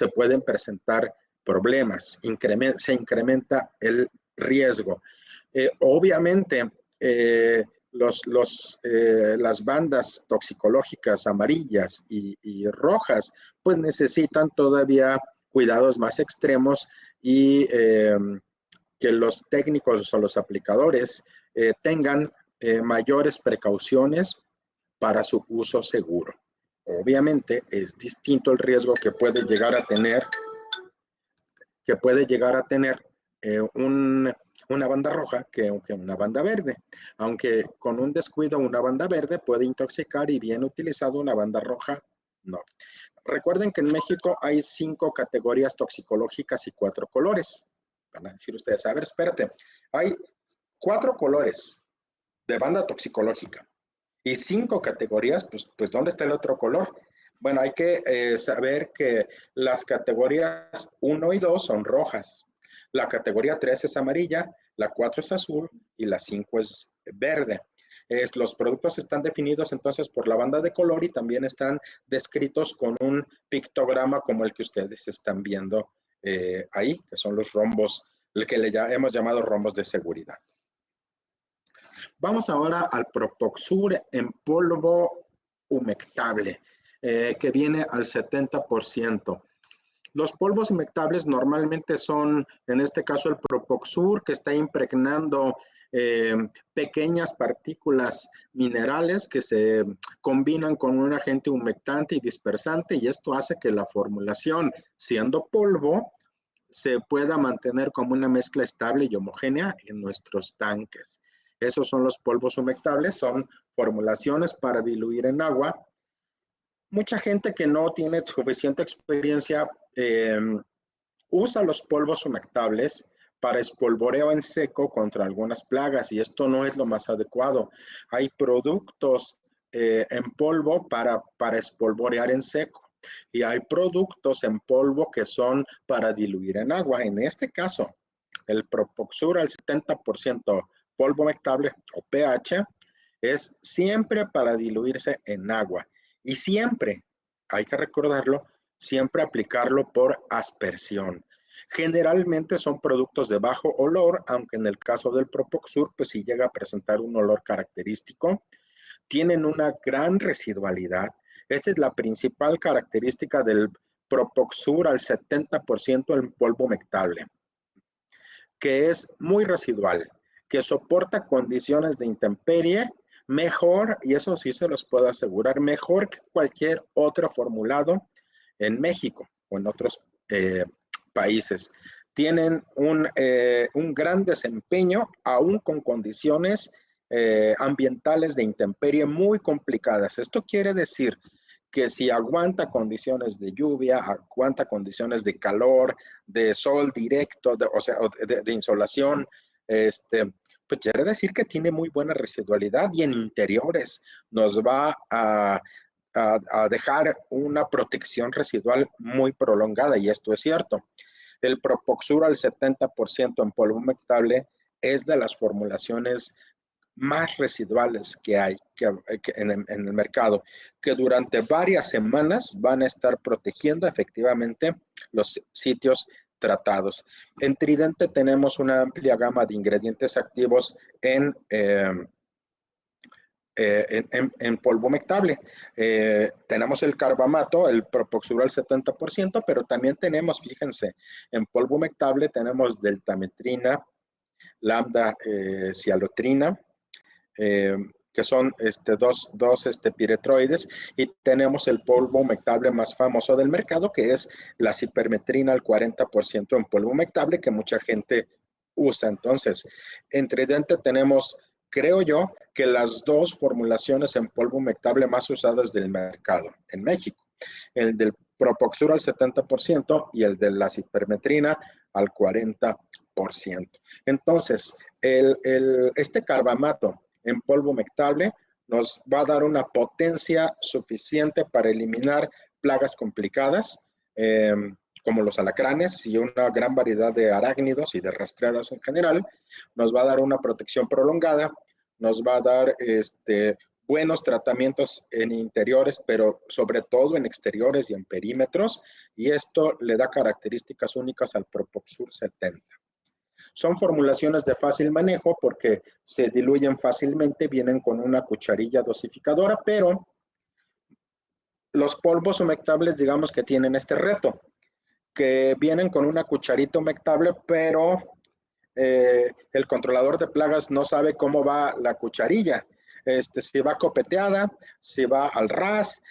S1: pueden presentar problemas, se incrementa el riesgo. Obviamente, las bandas toxicológicas amarillas y rojas, pues necesitan todavía cuidados más extremos y que los técnicos o los aplicadores tengan mayores precauciones para su uso seguro. Obviamente es distinto el riesgo que puede llegar a tener una banda roja que una banda verde, aunque con un descuido una banda verde puede intoxicar y bien utilizado una banda roja no. Recuerden que en México hay 5 categorías toxicológicas y 4 colores. Van a decir ustedes, a ver, espérate, hay 4 colores de banda toxicológica y 5 categorías, pues ¿dónde está el otro color? Bueno, hay que saber que las categorías 1 y 2 son rojas, la categoría 3 es amarilla, la 4 es azul y la 5 es verde. Los productos están definidos entonces por la banda de color y también están descritos con un pictograma como el que ustedes están viendo ahí, que son los rombos, el que hemos llamado rombos de seguridad. Vamos ahora al Propoxur en polvo humectable, que viene al 70%. Los polvos humectables normalmente son, en este caso, el Propoxur, que está impregnando pequeñas partículas minerales que se combinan con un agente humectante y dispersante, y esto hace que la formulación, siendo polvo, se pueda mantener como una mezcla estable y homogénea en nuestros tanques. Esos son los polvos humectables, son formulaciones para diluir en agua. Mucha gente que no tiene suficiente experiencia usa los polvos humectables para espolvoreo en seco contra algunas plagas, y esto no es lo más adecuado. Hay productos en polvo para espolvorear en seco, y hay productos en polvo que son para diluir en agua. En este caso, el Propoxur al 70% polvo humectable o pH es siempre para diluirse en agua, y siempre, hay que recordarlo, siempre aplicarlo por aspersión. Generalmente son productos de bajo olor, aunque en el caso del Propoxur, pues sí llega a presentar un olor característico. Tienen una gran residualidad. Esta es la principal característica del Propoxur al 70% en polvo humectable, que es muy residual, que soporta condiciones de intemperie mejor, y eso sí se los puedo asegurar, mejor que cualquier otro formulado en México o en otros países. Tienen un gran desempeño, aún con condiciones ambientales de intemperie muy complicadas. Esto quiere decir que si aguanta condiciones de lluvia, aguanta condiciones de calor, de sol directo, o sea, de insolación, pues quiere decir que tiene muy buena residualidad, y en interiores nos va a dejar una protección residual muy prolongada, y esto es cierto. El Propoxur al 70% en polvo humectable es de las formulaciones más residuales que hay en el mercado, que durante varias semanas van a estar protegiendo efectivamente los sitios tratados. En Tridente tenemos una amplia gama de ingredientes activos en polvo humectable. Tenemos el carbamato, el Propoxur al 70%, pero también tenemos, fíjense, en polvo humectable tenemos deltametrina, lambda cialotrina, que son dos piretroides, y tenemos el polvo humectable más famoso del mercado, que es la cipermetrina al 40% en polvo humectable, que mucha gente usa. Entonces, en Tridente tenemos, creo yo, que las dos formulaciones en polvo humectable más usadas del mercado en México, el del Propoxur al 70% y el de la cipermetrina al 40%. Entonces, este carbamato en polvo humectable nos va a dar una potencia suficiente para eliminar plagas complicadas, como los alacranes y una gran variedad de arácnidos y de rastreros en general. Nos va a dar una protección prolongada, nos va a dar buenos tratamientos en interiores, pero sobre todo en exteriores y en perímetros, y esto le da características únicas al Propoxur 70. Son formulaciones de fácil manejo porque se diluyen fácilmente, vienen con una cucharilla dosificadora, pero los polvos humectables, digamos que tienen este reto, que vienen con una cucharita humectable, pero el controlador de plagas no sabe cómo va la cucharilla. Si va copeteada, si va al ras,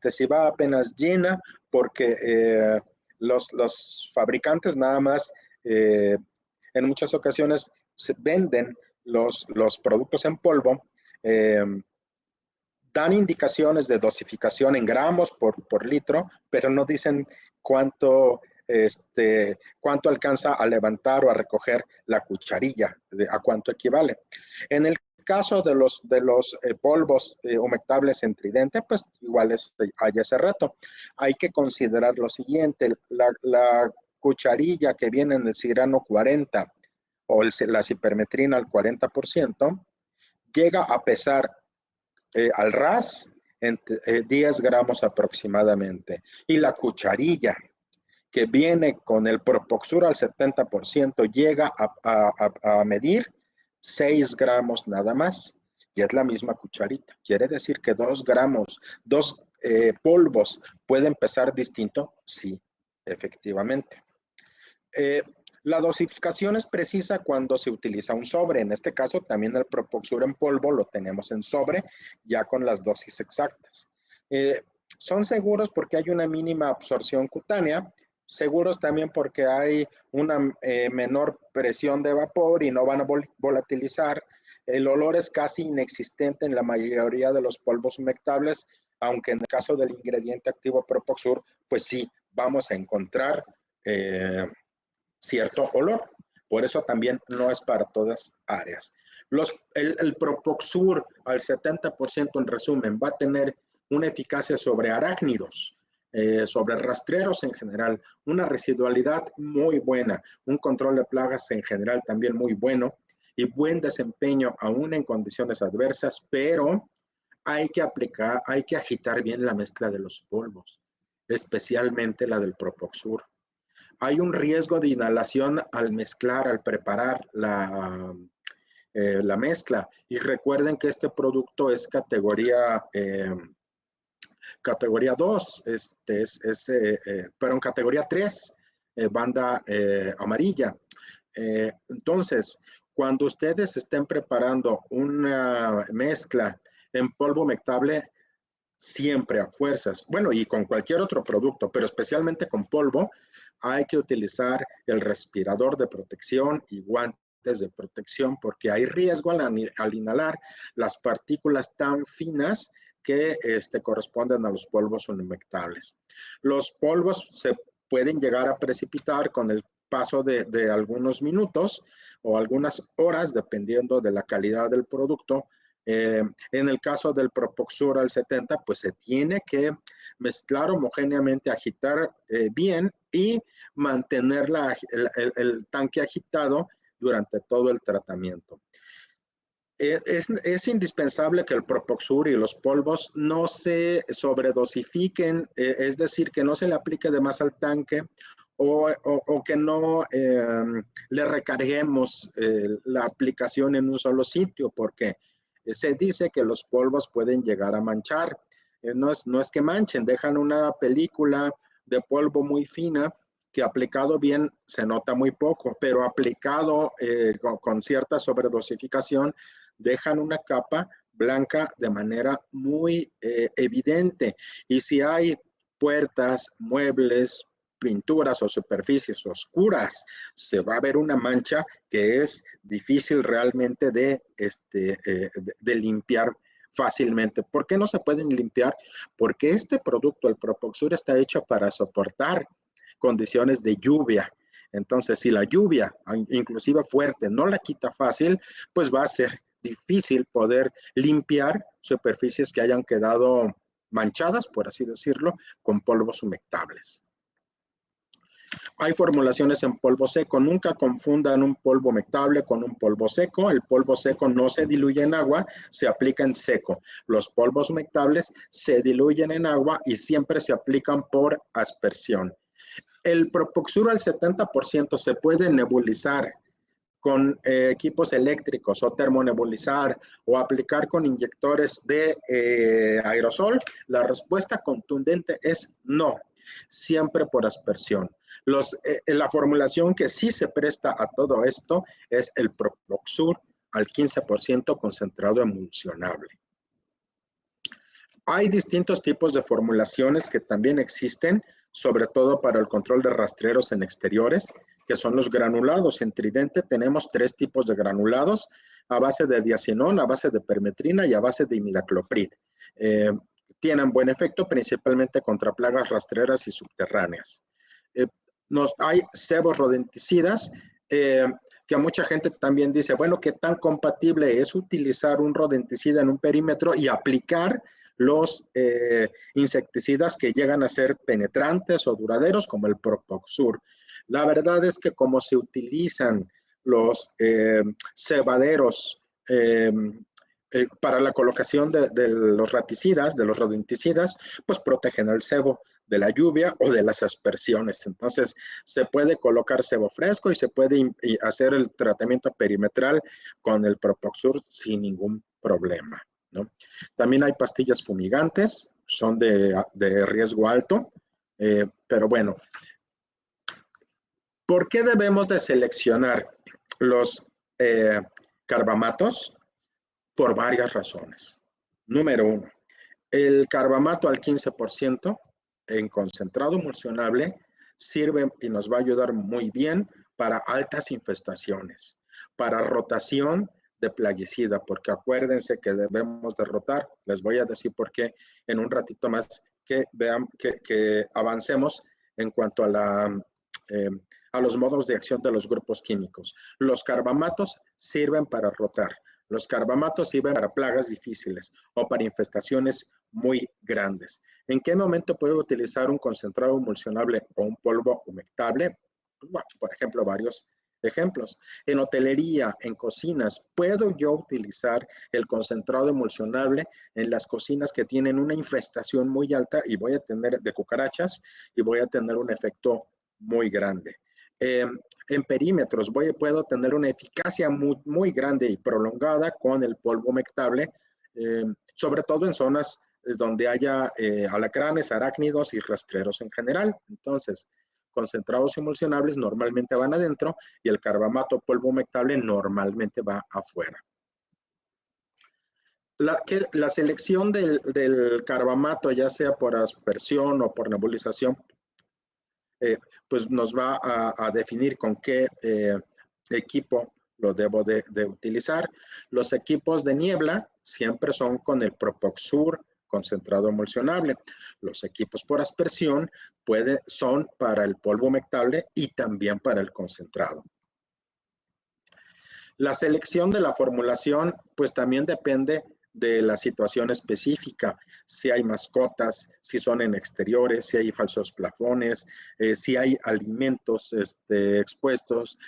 S1: si va apenas llena, porque los fabricantes nada más en muchas ocasiones se venden los productos en polvo, dan indicaciones de dosificación en gramos por litro, pero no dicen cuánto alcanza a levantar o a recoger la cucharilla, a cuánto equivale. En el caso de los polvos humectables en Tridente, pues igual hay ese reto. Hay que considerar lo siguiente: la cucharilla que viene en el Cigrano 40 o la cipermetrina al 40%, llega a pesar al ras entre 10 gramos aproximadamente. Y la cucharilla que viene con el Propoxur al 70% llega a medir 6 gramos nada más, y es la misma cucharita. Quiere decir que 2 gramos, dos polvos pueden pesar distinto, sí, efectivamente. La dosificación es precisa cuando se utiliza un sobre. En este caso, también el Propoxur en polvo lo tenemos en sobre, ya con las dosis exactas. Son seguros porque hay una mínima absorción cutánea, seguros también porque hay una menor presión de vapor y no van a volatilizar. El olor es casi inexistente en la mayoría de los polvos humectables, aunque en el caso del ingrediente activo Propoxur, pues sí, vamos a encontrar cierto olor. Por eso también no es para todas áreas. El Propoxur al 70% en resumen va a tener una eficacia sobre arácnidos, sobre rastreros en general, una residualidad muy buena, un control de plagas en general también muy bueno y buen desempeño aún en condiciones adversas, pero hay que aplicar, hay que agitar bien la mezcla de los polvos, especialmente la del Propoxur. Hay un riesgo de inhalación al mezclar, al preparar la mezcla. Y recuerden que este producto es categoría 2, pero en categoría 3, banda amarilla. Entonces, cuando ustedes estén preparando una mezcla en polvo humectable, siempre a fuerzas, bueno, y con cualquier otro producto, pero especialmente con polvo, hay que utilizar el respirador de protección y guantes de protección porque hay riesgo al inhalar las partículas tan finas que corresponden a los polvos humectables. Los polvos se pueden llegar a precipitar con el paso de algunos minutos o algunas horas, dependiendo de la calidad del producto. En el caso del Propoxur al 70, pues se tiene que mezclar homogéneamente, agitar bien y mantener el tanque agitado durante todo el tratamiento. Es indispensable que el Propoxur y los polvos no se sobredosifiquen, es decir, que no se le aplique de más al tanque o que no le recarguemos la aplicación en un solo sitio, porque se dice que los polvos pueden llegar a manchar. No es que manchen, dejan una película de polvo muy fina que aplicado bien se nota muy poco, pero aplicado con cierta sobredosificación dejan una capa blanca de manera muy evidente. Y si hay puertas, muebles, pinturas o superficies oscuras, se va a ver una mancha que es difícil realmente de limpiar fácilmente. ¿Por qué no se pueden limpiar? Porque este producto, el Propoxur, está hecho para soportar condiciones de lluvia. Entonces, si la lluvia, inclusive fuerte, no la quita fácil, pues va a ser difícil poder limpiar superficies que hayan quedado manchadas, por así decirlo, con polvos humectables. Hay formulaciones en polvo seco. Nunca confundan un polvo humectable con un polvo seco. El polvo seco no se diluye en agua, se aplica en seco. Los polvos humectables se diluyen en agua y siempre se aplican por aspersión. El Propoxur al 70% se puede nebulizar con equipos eléctricos o termonebulizar o aplicar con inyectores de aerosol. La respuesta contundente es no, siempre por aspersión. La formulación que sí se presta a todo esto es el Propoxur al 15% concentrado emulsionable. Hay distintos tipos de formulaciones que también existen, sobre todo para el control de rastreros en exteriores, que son los granulados. En Tridente tenemos 3 tipos de granulados, a base de diacinón, a base de permetrina y a base de imidacloprid. Tienen buen efecto, principalmente contra plagas rastreras y subterráneas. Hay sebos rodenticidas, que a mucha gente también dice, bueno, ¿qué tan compatible es utilizar un rodenticida en un perímetro y aplicar los insecticidas que llegan a ser penetrantes o duraderos como el Propoxur? La verdad es que como se utilizan los cebaderos para la colocación de los raticidas, de los rodenticidas, pues protegen el cebo de la lluvia o de las aspersiones. Entonces, se puede colocar cebo fresco y se puede hacer el tratamiento perimetral con el Propoxur sin ningún problema, ¿no? También hay pastillas fumigantes, son de riesgo alto, pero bueno, ¿Por qué debemos de seleccionar los carbamatos? Por varias razones. Número 1, el carbamato al 15% en concentrado emulsionable sirve y nos va a ayudar muy bien para altas infestaciones, para rotación de plaguicida, porque acuérdense que debemos de rotar. Les voy a decir por qué en un ratito más que vean que avancemos en cuanto a los modos de acción de los grupos químicos. Los carbamatos sirven para rotar. Los carbamatos sirven para plagas difíciles o para infestaciones muy grandes. ¿En qué momento puedo utilizar un concentrado emulsionable o un polvo humectable? Bueno, por ejemplo, varios ejemplos. En hotelería, en cocinas, ¿puedo yo utilizar el concentrado emulsionable en las cocinas que tienen una infestación muy alta y voy a tener de cucarachas y voy a tener un efecto muy grande? En perímetros puedo tener una eficacia muy grande y prolongada con el polvo humectable, sobre todo en zonas donde haya alacranes, arácnidos y rastreros en general. Entonces, concentrados emulsionables normalmente van adentro y el carbamato polvo humectable normalmente va afuera. La selección del carbamato, ya sea por aspersión o por nebulización, pues nos va a definir con qué equipo lo debo de utilizar. Los equipos de niebla siempre son con el Propoxur concentrado emulsionable. Los equipos por aspersión son para el polvo humectable y también para el concentrado. La selección de la formulación pues también depende de la situación específica, si hay mascotas, si son en exteriores, si hay falsos plafones, si hay alimentos expuestos,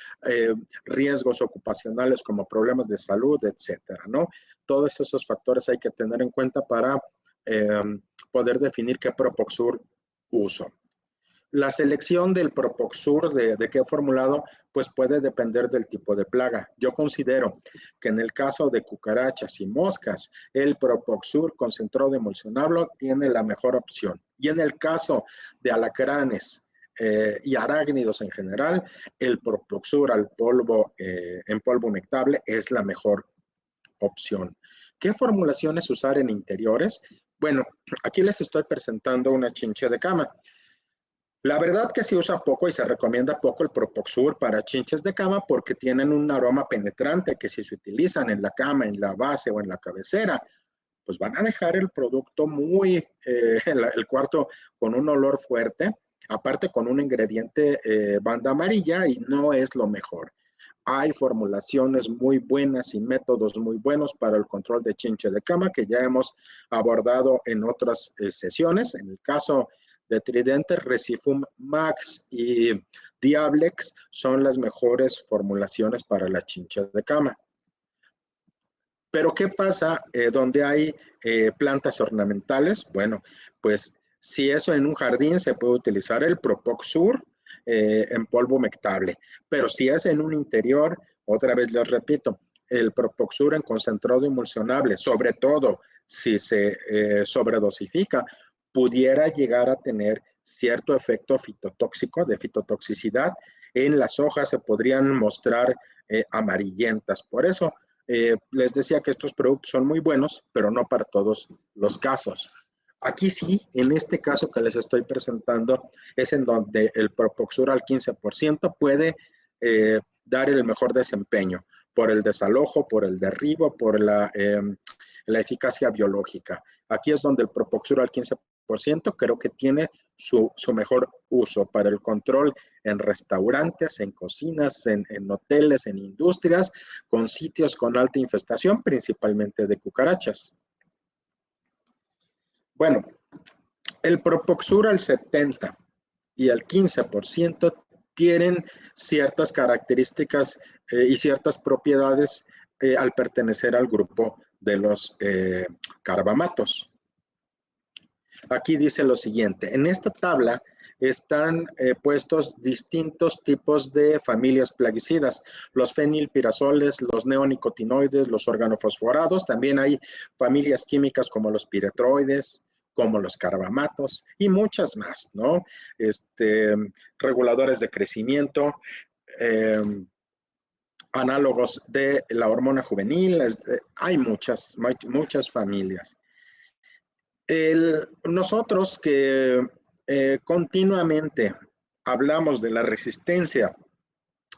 S1: riesgos ocupacionales como problemas de salud, etcétera, ¿no? Todos esos factores hay que tener en cuenta para poder definir qué Propoxur uso. La selección del Propoxur, de qué formulado, pues puede depender del tipo de plaga. Yo considero que en el caso de cucarachas y moscas, el Propoxur concentrado emulsionable tiene la mejor opción. Y en el caso de alacranes y arácnidos en general, el Propoxur en polvo humectable es la mejor opción. ¿Qué formulaciones usar en interiores? Bueno, aquí les estoy presentando una chinche de cama. La verdad que se usa poco y se recomienda poco el Propoxur para chinches de cama porque tienen un aroma penetrante que si se utilizan en la cama, en la base o en la cabecera, pues van a dejar el producto el cuarto con un olor fuerte, aparte con un ingrediente banda amarilla y no es lo mejor. Hay formulaciones muy buenas y métodos muy buenos para el control de chinche de cama que ya hemos abordado en otras sesiones. En el caso de Tridente, Recifum Max y Diablex son las mejores formulaciones para la chincha de cama. Pero ¿qué pasa donde hay plantas ornamentales? Bueno, pues si eso en un jardín se puede utilizar el Propoxur en polvo humectable, pero si es en un interior, otra vez les repito, el Propoxur en concentrado emulsionable, sobre todo si se sobredosifica, pudiera llegar a tener cierto efecto fitotóxico, de fitotoxicidad. En las hojas se podrían mostrar amarillentas. Por eso les decía que estos productos son muy buenos, pero no para todos los casos. Aquí sí, en este caso que les estoy presentando, es en donde el Propoxur al 15% puede dar el mejor desempeño por el desalojo, por el derribo, por la eficacia biológica. Aquí es donde el Propoxur al 15% creo que tiene su mejor uso para el control en restaurantes, en cocinas, en hoteles, en industrias, con sitios con alta infestación, principalmente de cucarachas. Bueno, el Propoxur al 70% y al 15% tienen ciertas características y ciertas propiedades al pertenecer al grupo de los carbamatos. Aquí dice lo siguiente, en esta tabla están puestos distintos tipos de familias plaguicidas, los fenilpirazoles, los neonicotinoides, los organofosforados, también hay familias químicas como los piretroides, como los carbamatos y muchas más, ¿no? Reguladores de crecimiento, análogos de la hormona juvenil, hay muchas familias. Nosotros que continuamente hablamos de la resistencia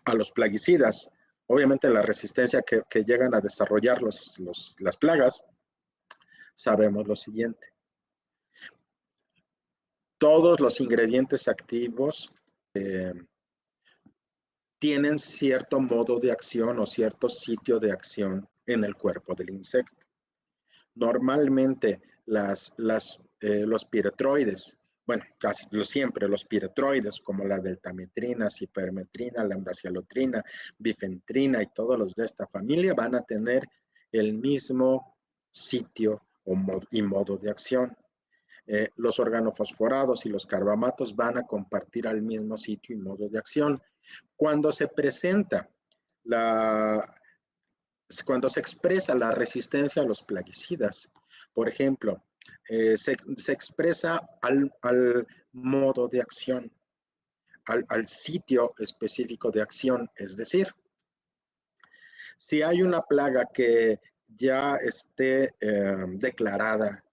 S1: a los plaguicidas, obviamente la resistencia que llegan a desarrollar las plagas, sabemos lo siguiente. Todos los ingredientes activos tienen cierto modo de acción o cierto sitio de acción en el cuerpo del insecto. Normalmente los piretroides, bueno, casi siempre los piretroides, como la deltametrina, cipermetrina, lambdacialotrina, bifentrina y todos los de esta familia van a tener el mismo sitio y modo de acción. Los organofosforados y los carbamatos van a compartir al mismo sitio y modo de acción. Cuando se presenta cuando se expresa la resistencia a los plaguicidas, por ejemplo, se expresa al modo de acción, al sitio específico de acción, es decir, si hay una plaga que ya esté declarada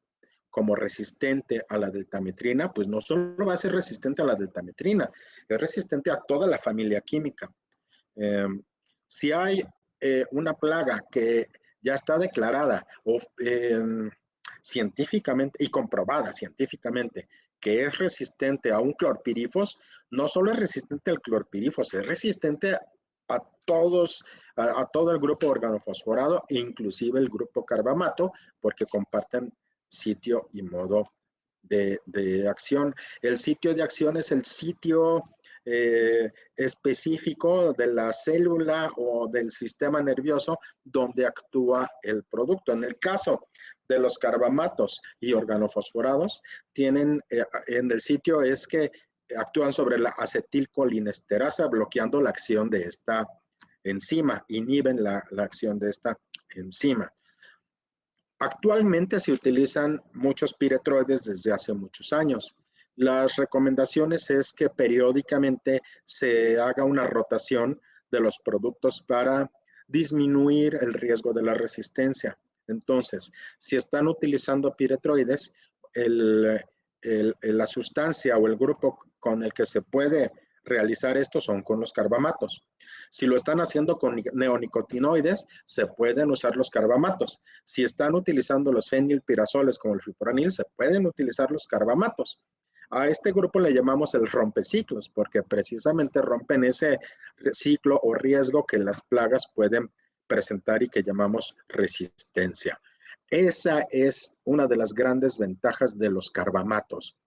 S1: como resistente a la deltametrina, pues no solo va a ser resistente a la deltametrina, es resistente a toda la familia química. Si hay una plaga que ya está declarada científicamente y comprobada científicamente que es resistente a un clorpirifos, no solo es resistente al clorpirifos, es resistente a todo el grupo organofosforado, inclusive el grupo carbamato, porque comparten sitio y modo de acción. El sitio de acción es el sitio específico de la célula o del sistema nervioso donde actúa el producto. En el caso de los carbamatos y organofosforados, tienen en el sitio es que actúan sobre la acetilcolinesterasa, bloqueando la acción de esta enzima, inhiben la acción de esta enzima. Actualmente se utilizan muchos piretroides desde hace muchos años. Las recomendaciones es que periódicamente se haga una rotación de los productos para disminuir el riesgo de la resistencia. Entonces, si están utilizando piretroides, la sustancia o el grupo con el que se puede realizar esto son con los carbamatos. Si lo están haciendo con neonicotinoides, se pueden usar los carbamatos. Si están utilizando los fenilpirazoles como el fipronil, se pueden utilizar los carbamatos. A este grupo le llamamos el rompeciclos, porque precisamente rompen ese ciclo o riesgo que las plagas pueden presentar y que llamamos resistencia. Esa es una de las grandes ventajas de los carbamatos.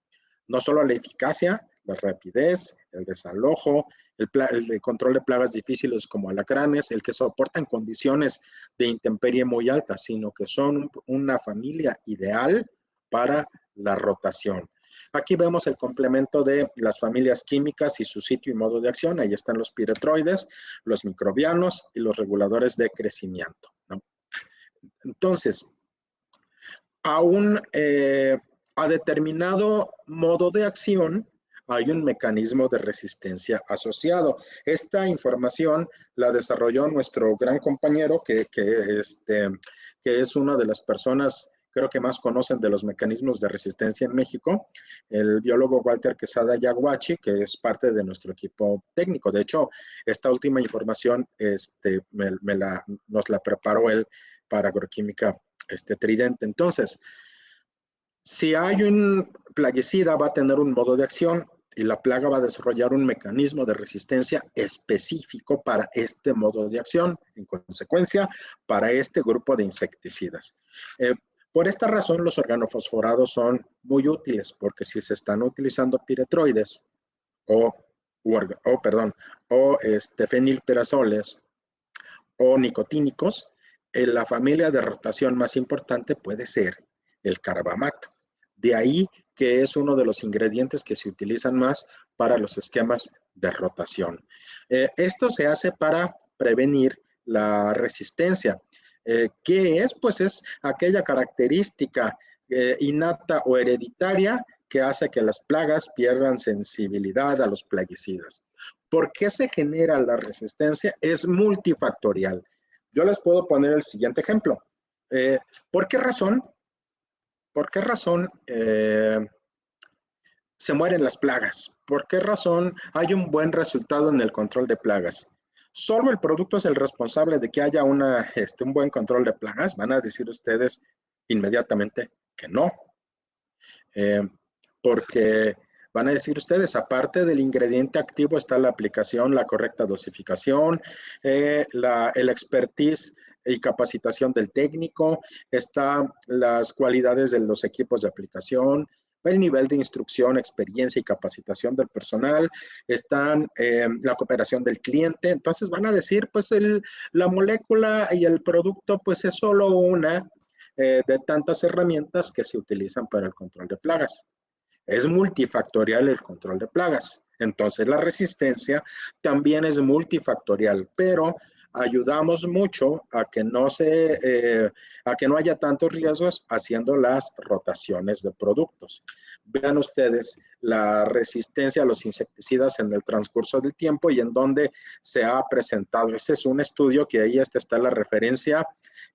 S1: No solo la eficacia, la rapidez, el desalojo, el control de plagas difíciles como alacranes, el que soportan condiciones de intemperie muy altas, sino que son una familia ideal para la rotación. Aquí vemos el complemento de las familias químicas y su sitio y modo de acción. Ahí están los piretroides, los microbianos y los reguladores de crecimiento, ¿no? Entonces, a determinado modo de acción hay un mecanismo de resistencia asociado. Esta información la desarrolló nuestro gran compañero que es una de las personas creo que más conocen de los mecanismos de resistencia en México, el biólogo Walter Quesada Yaguachi, que es parte de nuestro equipo técnico. De hecho, esta última información nos la preparó él para Agroquímica Tridente. Entonces, si hay un plaguicida, va a tener un modo de acción y la plaga va a desarrollar un mecanismo de resistencia específico para este modo de acción, en consecuencia, para este grupo de insecticidas. Por esta razón, los organofosforados son muy útiles, porque si se están utilizando piretroides fenilpirazoles o nicotínicos, la familia de rotación más importante puede ser el carbamato. De ahí que es uno de los ingredientes que se utilizan más para los esquemas de rotación. Esto se hace para prevenir la resistencia. ¿Qué es? Pues es aquella característica innata o hereditaria que hace que las plagas pierdan sensibilidad a los plaguicidas. ¿Por qué se genera la resistencia? Es multifactorial. Yo les puedo poner el siguiente ejemplo. ¿Por qué razón? ¿Por qué razón se mueren las plagas? ¿Por qué razón hay un buen resultado en el control de plagas? ¿Solo el producto es el responsable de que haya un buen control de plagas? Van a decir ustedes inmediatamente que no. Porque van a decir ustedes, aparte del ingrediente activo está la aplicación, la correcta dosificación, el expertise y capacitación del técnico, están las cualidades de los equipos de aplicación, el nivel de instrucción, experiencia y capacitación del personal, están la cooperación del cliente. Entonces van a decir, pues la molécula y el producto pues es solo una de tantas herramientas que se utilizan para el control de plagas. Es multifactorial el control de plagas. Entonces la resistencia también es multifactorial, pero ayudamos mucho a que no haya tantos riesgos haciendo las rotaciones de productos. Vean ustedes la resistencia a los insecticidas en el transcurso del tiempo y en dónde se ha presentado. Ese es un estudio que ahí está la referencia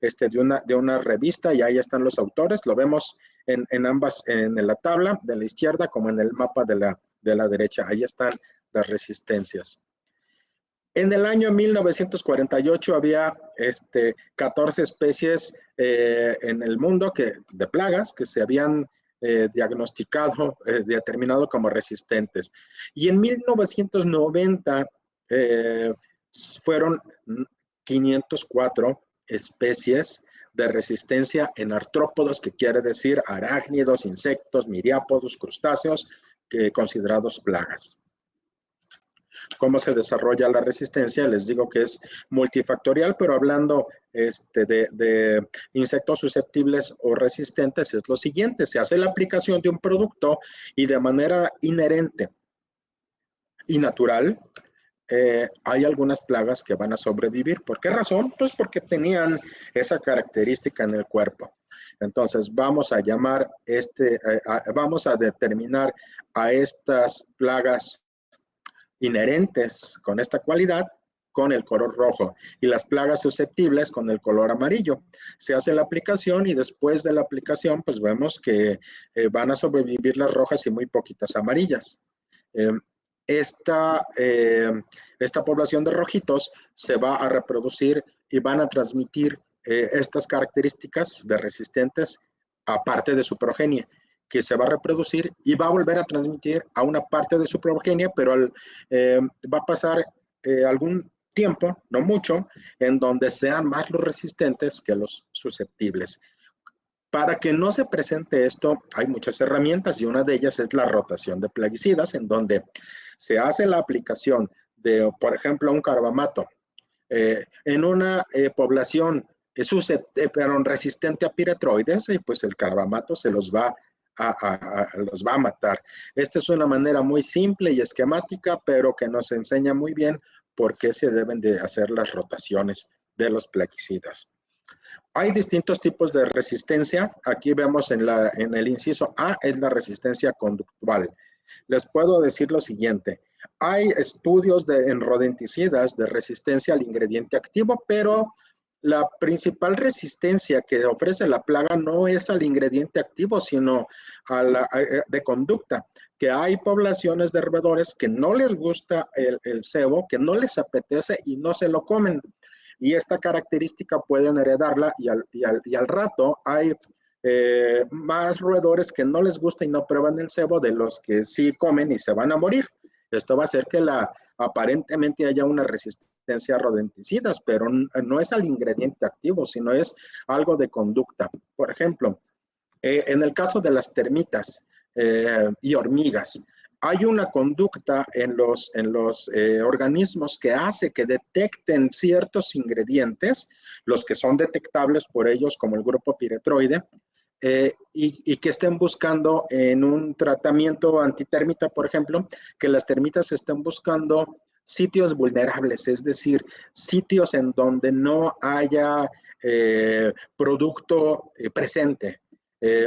S1: de una revista y ahí están los autores. Lo vemos en ambas, en la tabla de la izquierda como en el mapa de la derecha. Ahí están las resistencias. En el año 1948 había 14 especies en el mundo de plagas que se habían diagnosticado, determinado como resistentes. Y en 1990 fueron 504 especies de resistencia en artrópodos, que quiere decir arácnidos, insectos, miriápodos, crustáceos, considerados plagas. ¿Cómo se desarrolla la resistencia? Les digo que es multifactorial, pero hablando de insectos susceptibles o resistentes es lo siguiente: se hace la aplicación de un producto y de manera inherente y natural hay algunas plagas que van a sobrevivir. ¿Por qué razón? Pues porque tenían esa característica en el cuerpo. Entonces vamos a llamar vamos a determinar a estas plagas inherentes con esta cualidad con el color rojo y las plagas susceptibles con el color amarillo. Se hace la aplicación y después de la aplicación pues vemos que van a sobrevivir las rojas y muy poquitas amarillas. Esta población de rojitos se va a reproducir y van a transmitir estas características de resistentes a parte de su progenie, que se va a reproducir y va a volver a transmitir a una parte de su progenie, pero va a pasar algún tiempo, no mucho, en donde sean más los resistentes que los susceptibles. Para que no se presente esto, hay muchas herramientas y una de ellas es la rotación de plaguicidas, en donde se hace la aplicación de, por ejemplo, un carbamato en una población resistente a piretroides, y pues el carbamato se los va a matar. Esta es una manera muy simple y esquemática, pero que nos enseña muy bien por qué se deben de hacer las rotaciones de los plaguicidas. Hay distintos tipos de resistencia. Aquí vemos en el inciso A es la resistencia conductual. Les puedo decir lo siguiente: hay estudios en rodenticidas de resistencia al ingrediente activo, pero la principal resistencia que ofrece la plaga no es al ingrediente activo, sino de conducta, que hay poblaciones de roedores que no les gusta el cebo, que no les apetece y no se lo comen. Y esta característica pueden heredarla y al rato hay más roedores que no les gusta y no prueban el cebo de los que sí comen y se van a morir. Esto va a hacer que aparentemente haya una resistencia a rodenticidas, pero no es al ingrediente activo, sino es algo de conducta. Por ejemplo, en el caso de las termitas y hormigas, hay una conducta en los organismos que hace que detecten ciertos ingredientes, los que son detectables por ellos como el grupo piretroide, y que estén buscando en un tratamiento antitermita, por ejemplo, que las termitas estén buscando sitios vulnerables, es decir, sitios en donde no haya producto presente.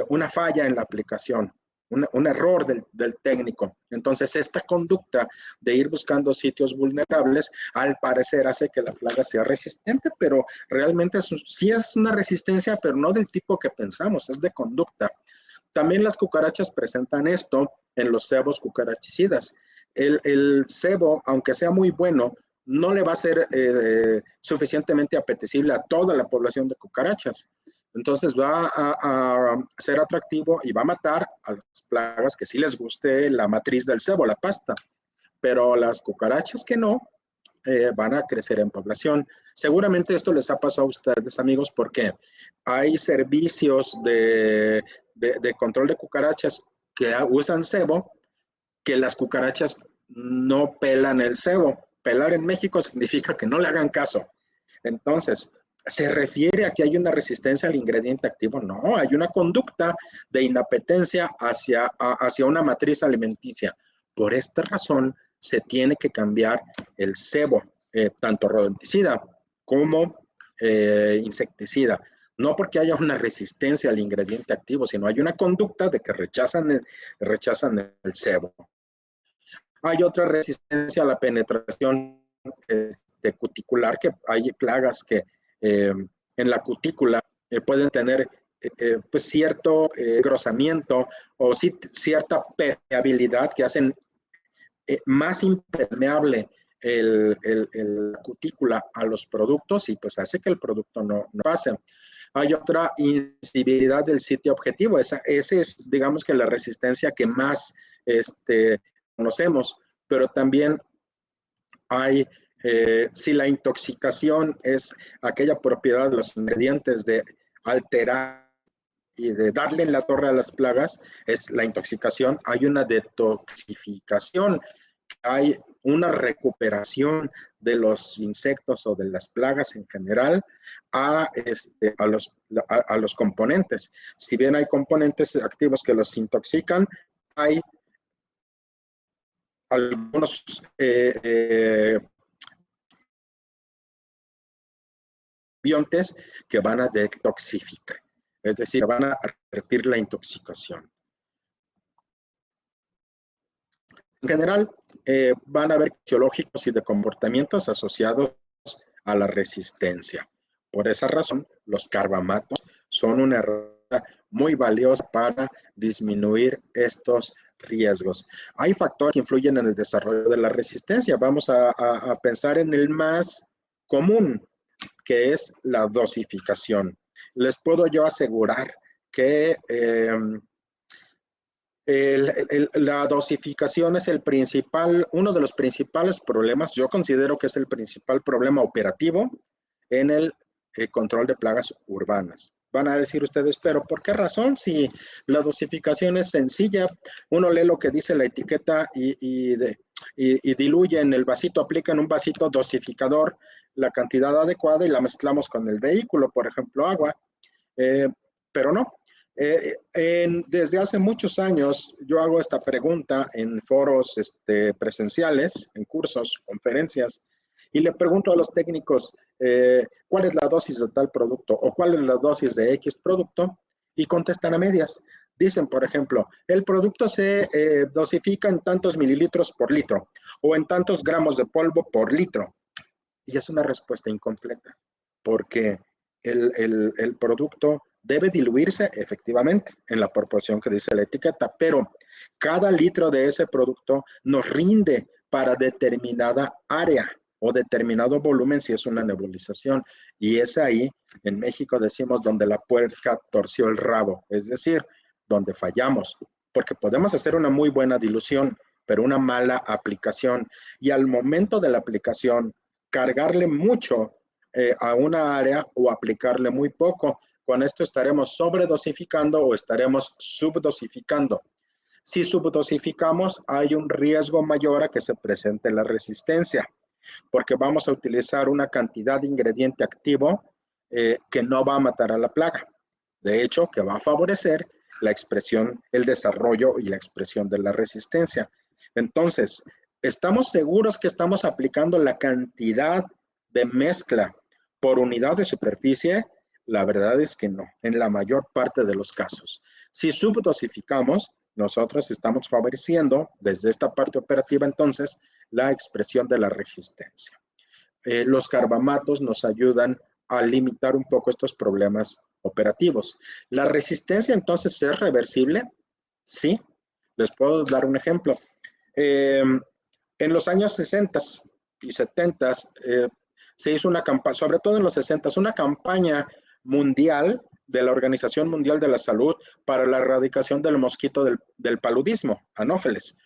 S1: una falla en la aplicación, un error del técnico. Entonces, esta conducta de ir buscando sitios vulnerables, al parecer hace que la plaga sea resistente, pero realmente sí es una resistencia, pero no del tipo que pensamos, es de conducta. También las cucarachas presentan esto en los cebos cucarachicidas. El cebo, aunque sea muy bueno, no le va a ser suficientemente apetecible a toda la población de cucarachas. Entonces va a ser atractivo y va a matar a las plagas que sí les guste la matriz del cebo, la pasta. Pero las cucarachas que no, van a crecer en población. Seguramente esto les ha pasado a ustedes, amigos, porque hay servicios de control de cucarachas que usan cebo, que las cucarachas no pelan el cebo. Pelar en México significa que no le hagan caso. Entonces, ¿se refiere a que hay una resistencia al ingrediente activo? No, hay una conducta de inapetencia hacia una matriz alimenticia. Por esta razón, se tiene que cambiar el cebo, tanto rodenticida como insecticida. No porque haya una resistencia al ingrediente activo, sino hay una conducta de que rechazan el cebo. Hay otra resistencia a la penetración cuticular, que hay plagas que en la cutícula pueden tener pues cierto engrosamiento o cierta permeabilidad que hacen más impermeable la cutícula a los productos y pues hace que el producto no pase. Hay otra invisibilidad del sitio objetivo. Esa es, digamos que la resistencia que más conocemos, pero también hay, si la intoxicación es aquella propiedad de los ingredientes de alterar y de darle en la torre a las plagas, es la intoxicación. Hay una detoxificación, hay una recuperación de los insectos o de las plagas en general a los componentes. Si bien hay componentes activos que los intoxican, hay algunos biontes que van a detoxificar, es decir, van a revertir la intoxicación. En general, van a haber fisiológicos y de comportamientos asociados a la resistencia. Por esa razón, los carbamatos son una herramienta muy valiosa para disminuir estos riesgos. Hay factores que influyen en el desarrollo de la resistencia. Vamos a pensar en el más común, que es la dosificación. Les puedo yo asegurar que la dosificación es uno de los principales problemas. Yo considero que es el principal problema operativo en el control de plagas urbanas. Van a decir ustedes, pero ¿por qué razón? Si la dosificación es sencilla, uno lee lo que dice la etiqueta y diluye en el vasito, aplica en un vasito dosificador la cantidad adecuada y la mezclamos con el vehículo, por ejemplo, agua. Pero no. Desde hace muchos años yo hago esta pregunta en foros presenciales, en cursos, conferencias, y le pregunto a los técnicos cuál es la dosis de tal producto o cuál es la dosis de X producto, y contestan a medias. Dicen, por ejemplo, el producto se dosifica en tantos mililitros por litro o en tantos gramos de polvo por litro. Y es una respuesta incompleta, porque el producto debe diluirse efectivamente en la proporción que dice la etiqueta, pero cada litro de ese producto nos rinde para determinada área o determinado volumen si es una nebulización. Y es ahí, en México decimos, donde la puerca torció el rabo, es decir, donde fallamos, porque podemos hacer una muy buena dilución, pero una mala aplicación. Y al momento de la aplicación, cargarle mucho a una área o aplicarle muy poco. Con esto estaremos sobredosificando o estaremos subdosificando. Si subdosificamos, hay un riesgo mayor a que se presente la resistencia, porque vamos a utilizar una cantidad de ingrediente activo que no va a matar a la plaga. De hecho, que va a favorecer la expresión, el desarrollo y la expresión de la resistencia. Entonces, ¿estamos seguros que estamos aplicando la cantidad de mezcla por unidad de superficie? La verdad es que no, en la mayor parte de los casos. Si subdosificamos, nosotros estamos favoreciendo desde esta parte operativa entonces la expresión de la resistencia. Los carbamatos nos ayudan a limitar un poco estos problemas operativos. ¿La resistencia entonces es reversible? Sí. Les puedo dar un ejemplo. En los años 60 y 70 se hizo una campaña, sobre todo en los 60, una campaña mundial de la Organización Mundial de la Salud para la erradicación del mosquito del paludismo, Anófeles.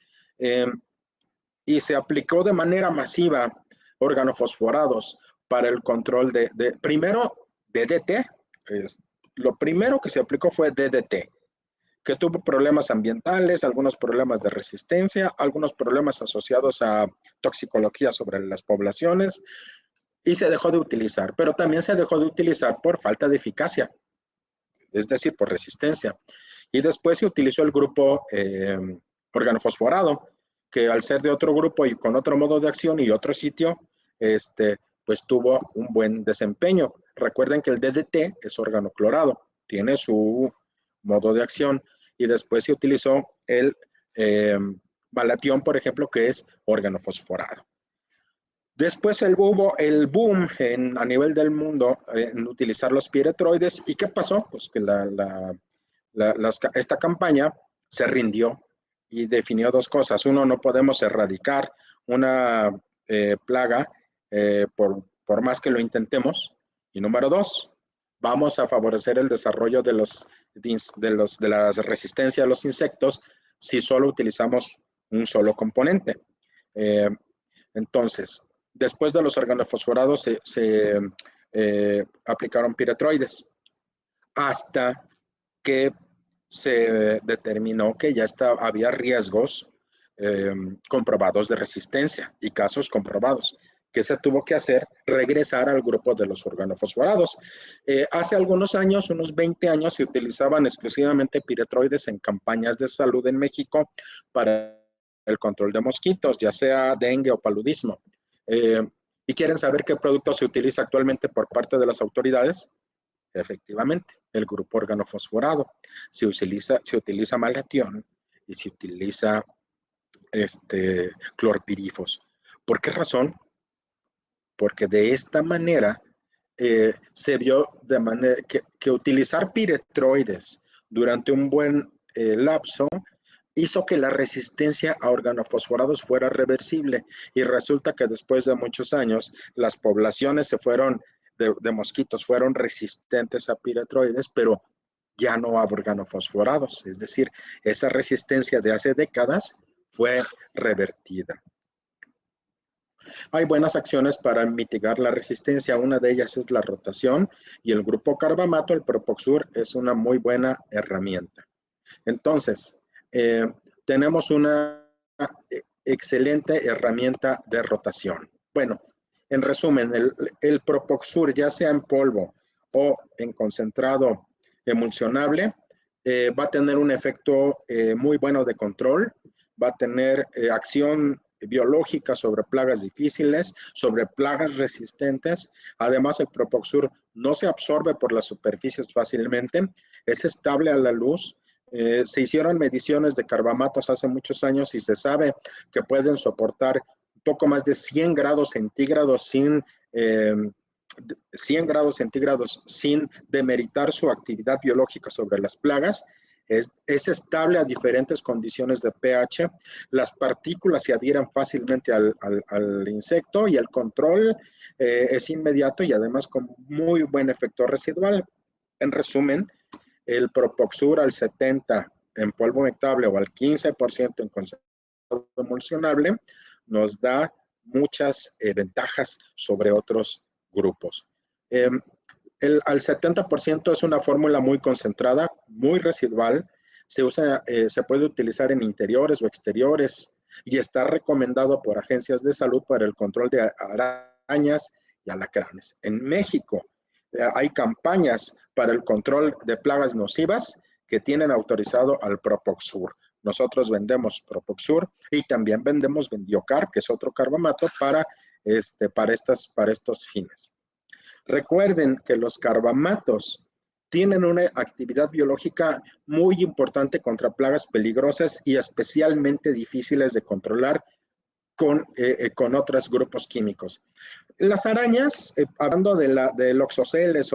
S1: Y se aplicó de manera masiva organofosforados para el control primero DDT. Lo primero que se aplicó fue DDT, que tuvo problemas ambientales, algunos problemas de resistencia, algunos problemas asociados a toxicología sobre las poblaciones, y se dejó de utilizar, pero también se dejó de utilizar por falta de eficacia, es decir, por resistencia. Y después se utilizó el grupo organofosforado, que al ser de otro grupo y con otro modo de acción y otro sitio, pues tuvo un buen desempeño. Recuerden que el DDT es organoclorado, tiene su modo de acción, y después se utilizó el balatión, por ejemplo, que es organofosforado. Después hubo el boom a nivel del mundo en utilizar los piretroides. ¿Y qué pasó? Pues que esta campaña se rindió y definió dos cosas. Uno, no podemos erradicar una plaga por más que lo intentemos. Y número dos, vamos a favorecer el desarrollo de la resistencia a los insectos si solo utilizamos un solo componente. Entonces, después de los organofosforados se aplicaron piretroides hasta que se determinó que ya había riesgos comprobados de resistencia y casos comprobados. ¿Qué se tuvo que hacer? Regresar al grupo de los organofosforados. Hace algunos años, unos 20 años, se utilizaban exclusivamente piretroides en campañas de salud en México para el control de mosquitos, ya sea dengue o paludismo. ¿Y quieren saber qué producto se utiliza actualmente por parte de las autoridades? Efectivamente, el grupo organofosforado. Se utiliza malatión y se utiliza clorpirifos. ¿Por qué razón? Porque de esta manera se vio de manera que utilizar piretroides durante un buen lapso hizo que la resistencia a organofosforados fuera reversible, y resulta que después de muchos años las poblaciones de mosquitos fueron resistentes a piretroides, pero ya no a organofosforados. Es decir, esa resistencia de hace décadas fue revertida. Hay buenas acciones para mitigar la resistencia. Una de ellas es la rotación, y el grupo carbamato, el Propoxur, es una muy buena herramienta. Entonces, tenemos una excelente herramienta de rotación. Bueno, en resumen, el Propoxur, ya sea en polvo o en concentrado emulsionable, va a tener un efecto muy bueno de control, va a tener acción biológica sobre plagas difíciles, sobre plagas resistentes. Además, el Propoxur no se absorbe por las superficies fácilmente, es estable a la luz. Se hicieron mediciones de carbamatos hace muchos años y se sabe que pueden soportar un poco más de 100 grados centígrados sin 100 grados centígrados sin demeritar su actividad biológica sobre las plagas. Es estable a diferentes condiciones de pH. Las partículas se adhieren fácilmente al insecto, y el control es inmediato y además con muy buen efecto residual. En resumen, el Propoxur al 70% en polvo humectable o al 15% en concentrado emulsionable nos da muchas ventajas sobre otros grupos. Al 70% es una fórmula muy concentrada, muy residual. Se puede utilizar en interiores o exteriores y está recomendado por agencias de salud para el control de arañas y alacranes. En México hay campañas para el control de plagas nocivas que tienen autorizado al Propoxur. Nosotros vendemos Propoxur y también vendemos Bendiocar, que es otro carbamato para estos fines. Recuerden que los carbamatos tienen una actividad biológica muy importante contra plagas peligrosas y especialmente difíciles de controlar con otros grupos químicos. Las arañas, hablando de Loxoceles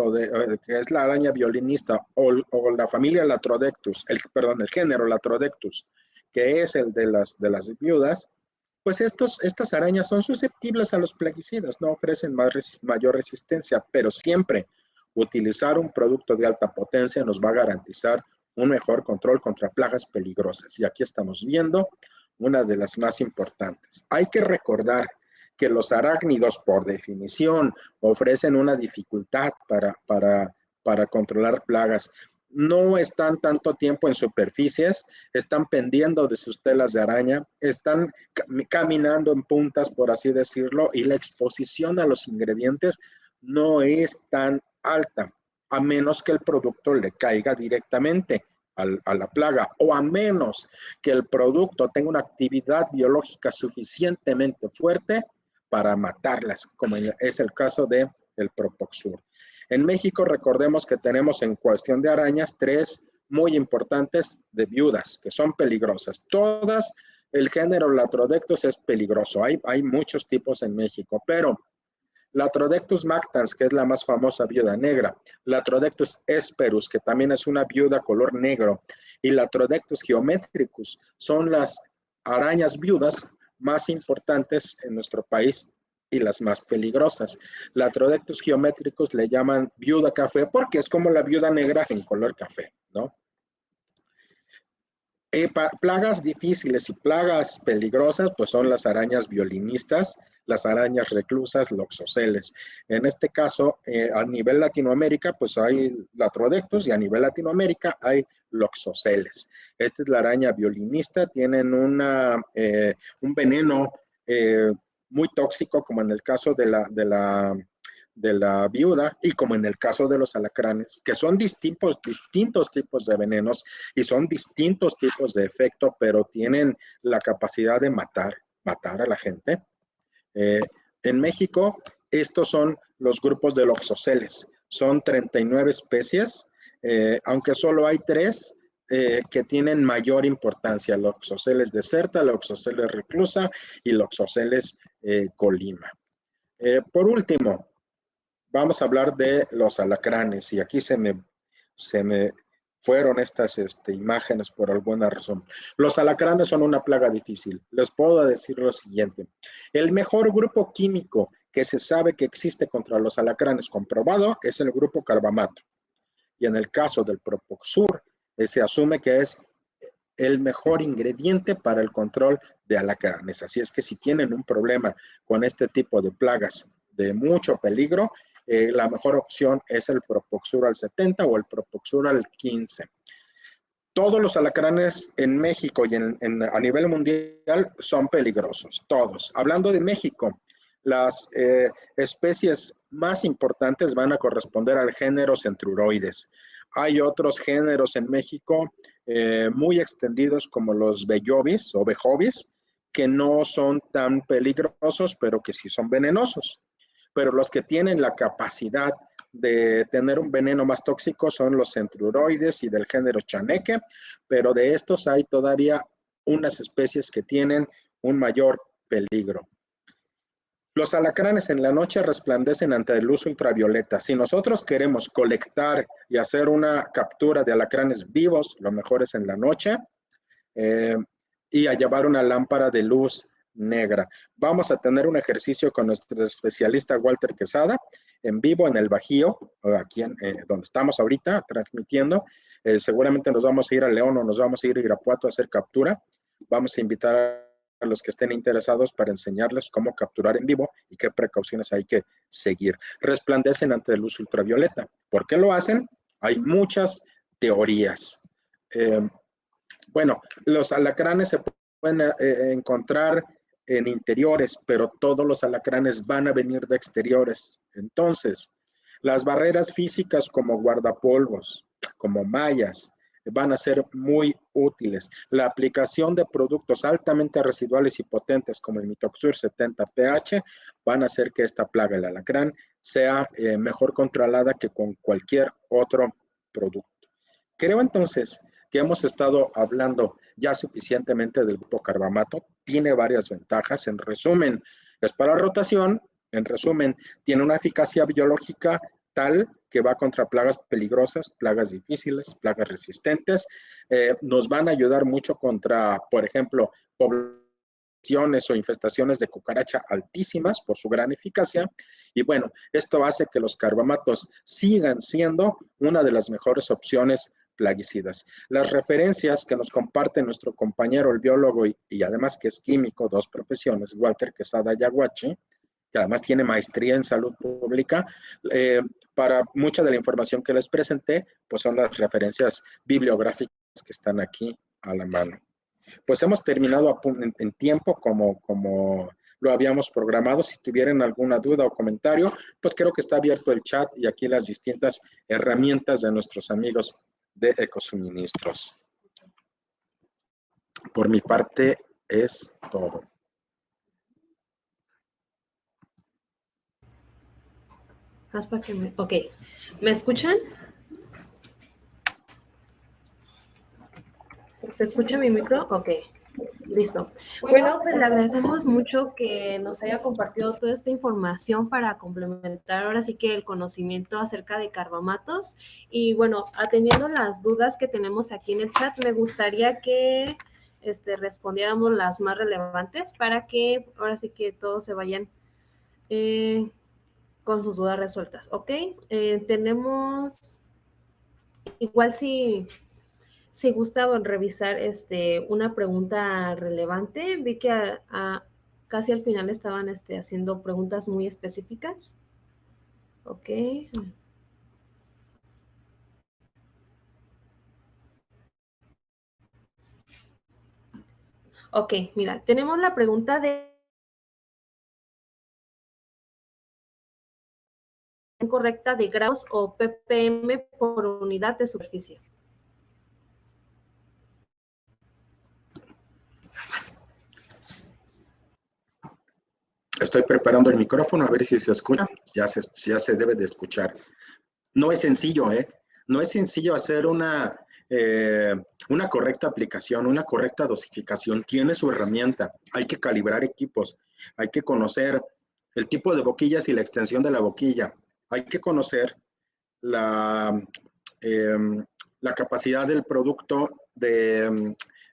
S1: que es la araña violinista o la familia Latrodectus, el género Latrodectus, que es el de las viudas, pues estas arañas son susceptibles a los plaguicidas, no ofrecen mayor resistencia, pero siempre utilizar un producto de alta potencia nos va a garantizar un mejor control contra plagas peligrosas. Y aquí estamos viendo una de las más importantes. Hay que recordar que los arácnidos, por definición, ofrecen una dificultad para controlar plagas. No están tanto tiempo en superficies, están pendiendo de sus telas de araña, están caminando en puntas, por así decirlo, y la exposición a los ingredientes no es tan alta, a menos que el producto le caiga directamente a la plaga, o a menos que el producto tenga una actividad biológica suficientemente fuerte para matarlas, como es el caso del Propoxur. En México, recordemos que tenemos en cuestión de arañas 3 muy importantes de viudas, que son peligrosas. Todas, el género Latrodectus es peligroso. Hay muchos tipos en México, pero Latrodectus mactans, que es la más famosa viuda negra, Latrodectus hesperus, que también es una viuda color negro, y Latrodectus geometricus son las arañas viudas más importantes en nuestro país y las más peligrosas. Latrodectus geometricus le llaman viuda café porque es como la viuda negra en color café, ¿no? Plagas difíciles y plagas peligrosas, pues son las arañas violinistas, las arañas reclusas, Loxoceles. En este caso, a nivel Latinoamérica, pues hay Latrodectus y a nivel Latinoamérica hay Loxoceles. Esta es la araña violinista, tienen un veneno muy tóxico, como en el caso de la viuda y como en el caso de los alacranes, que son distintos tipos de venenos y son distintos tipos de efecto, pero tienen la capacidad de matar a la gente. En México, estos son los grupos de Loxoceles. Son 39 especies, aunque solo hay 3 que tienen mayor importancia: Loxoceles deserta, Loxoceles reclusa y Loxoceles colima. Por último, vamos a hablar de los alacranes, y aquí se me fueron estas imágenes por alguna razón. Los alacranes son una plaga difícil. Les puedo decir lo siguiente: el mejor grupo químico que se sabe que existe contra los alacranes comprobado es el grupo carbamato. Y en el caso del Propoxur, se asume que es el mejor ingrediente para el control de alacranes. Así es que si tienen un problema con este tipo de plagas de mucho peligro, la mejor opción es el Propoxur al 70 o el Propoxur al 15. Todos los alacranes en México y a nivel mundial son peligrosos, todos. Hablando de México, las especies más importantes van a corresponder al género Centruroides. Hay otros géneros en México muy extendidos como los Bellovis o Bejovis, que no son tan peligrosos, pero que sí son venenosos. Pero los que tienen la capacidad de tener un veneno más tóxico son los Centruroides y del género Chaneque, pero de estos hay todavía unas especies que tienen un mayor peligro. Los alacranes en la noche resplandecen ante la luz ultravioleta. Si nosotros queremos colectar y hacer una captura de alacranes vivos, lo mejor es en la noche y a llevar una lámpara de luz negra. Vamos a tener un ejercicio con nuestro especialista Walter Quesada en vivo en el Bajío, aquí donde estamos ahorita transmitiendo. Seguramente nos vamos a ir a León o nos vamos a ir a Irapuato a hacer captura. Vamos a invitar a los que estén interesados para enseñarles cómo capturar en vivo y qué precauciones hay que seguir. Resplandecen ante la luz ultravioleta. ¿Por qué lo hacen? Hay muchas teorías. Bueno, los alacranes se pueden encontrar en interiores, pero todos los alacranes van a venir de exteriores. Entonces, las barreras físicas como guardapolvos, como mallas, van a ser muy útiles. La aplicación de productos altamente residuales y potentes como el Mitoxur 70 pH van a hacer que esta plaga, el alacrán, sea mejor controlada que con cualquier otro producto. Creo entonces que hemos estado hablando ya suficientemente del grupo carbamato. Tiene varias ventajas. En resumen, es para rotación. En resumen, tiene una eficacia biológica tal que va contra plagas peligrosas, plagas difíciles, plagas resistentes. Nos van a ayudar mucho contra, por ejemplo, poblaciones o infestaciones de cucaracha altísimas por su gran eficacia. Y bueno, esto hace que los carbamatos sigan siendo una de las mejores opciones plaguicidas. Las referencias que nos comparte nuestro compañero, el biólogo y además que es químico, dos profesiones, Walter Quesada Yaguachi, que además tiene maestría en salud pública, para mucha de la información que les presenté, pues son las referencias bibliográficas que están aquí a la mano. Pues hemos terminado en tiempo como lo habíamos programado. Si tuvieran alguna duda o comentario, pues creo que está abierto el chat y aquí las distintas herramientas de nuestros amigos de Ecosuministros. Por mi parte es todo.
S2: Ok, ¿me escuchan? ¿Se escucha mi micro? Ok, listo. Bueno, pues le agradecemos mucho que nos haya compartido toda esta información para complementar ahora sí que el conocimiento acerca de carbamatos. Y bueno, atendiendo las dudas que tenemos aquí en el chat, me gustaría que respondiéramos las más relevantes para que ahora sí que todos se vayan con sus dudas resueltas, ¿ok? Tenemos, igual si gusta revisar una pregunta relevante, vi que casi al final estaban haciendo preguntas muy específicas. Ok. Ok, mira, tenemos la pregunta de correcta de grados o ppm por unidad de superficie.
S1: Estoy preparando el micrófono a ver si se escucha. Ya se debe de escuchar. No es sencillo, ¿eh? No es sencillo hacer una correcta aplicación, una correcta dosificación. Tiene su herramienta. Hay que calibrar equipos. Hay que conocer el tipo de boquillas y la extensión de la boquilla. Hay que conocer la, eh, la capacidad del producto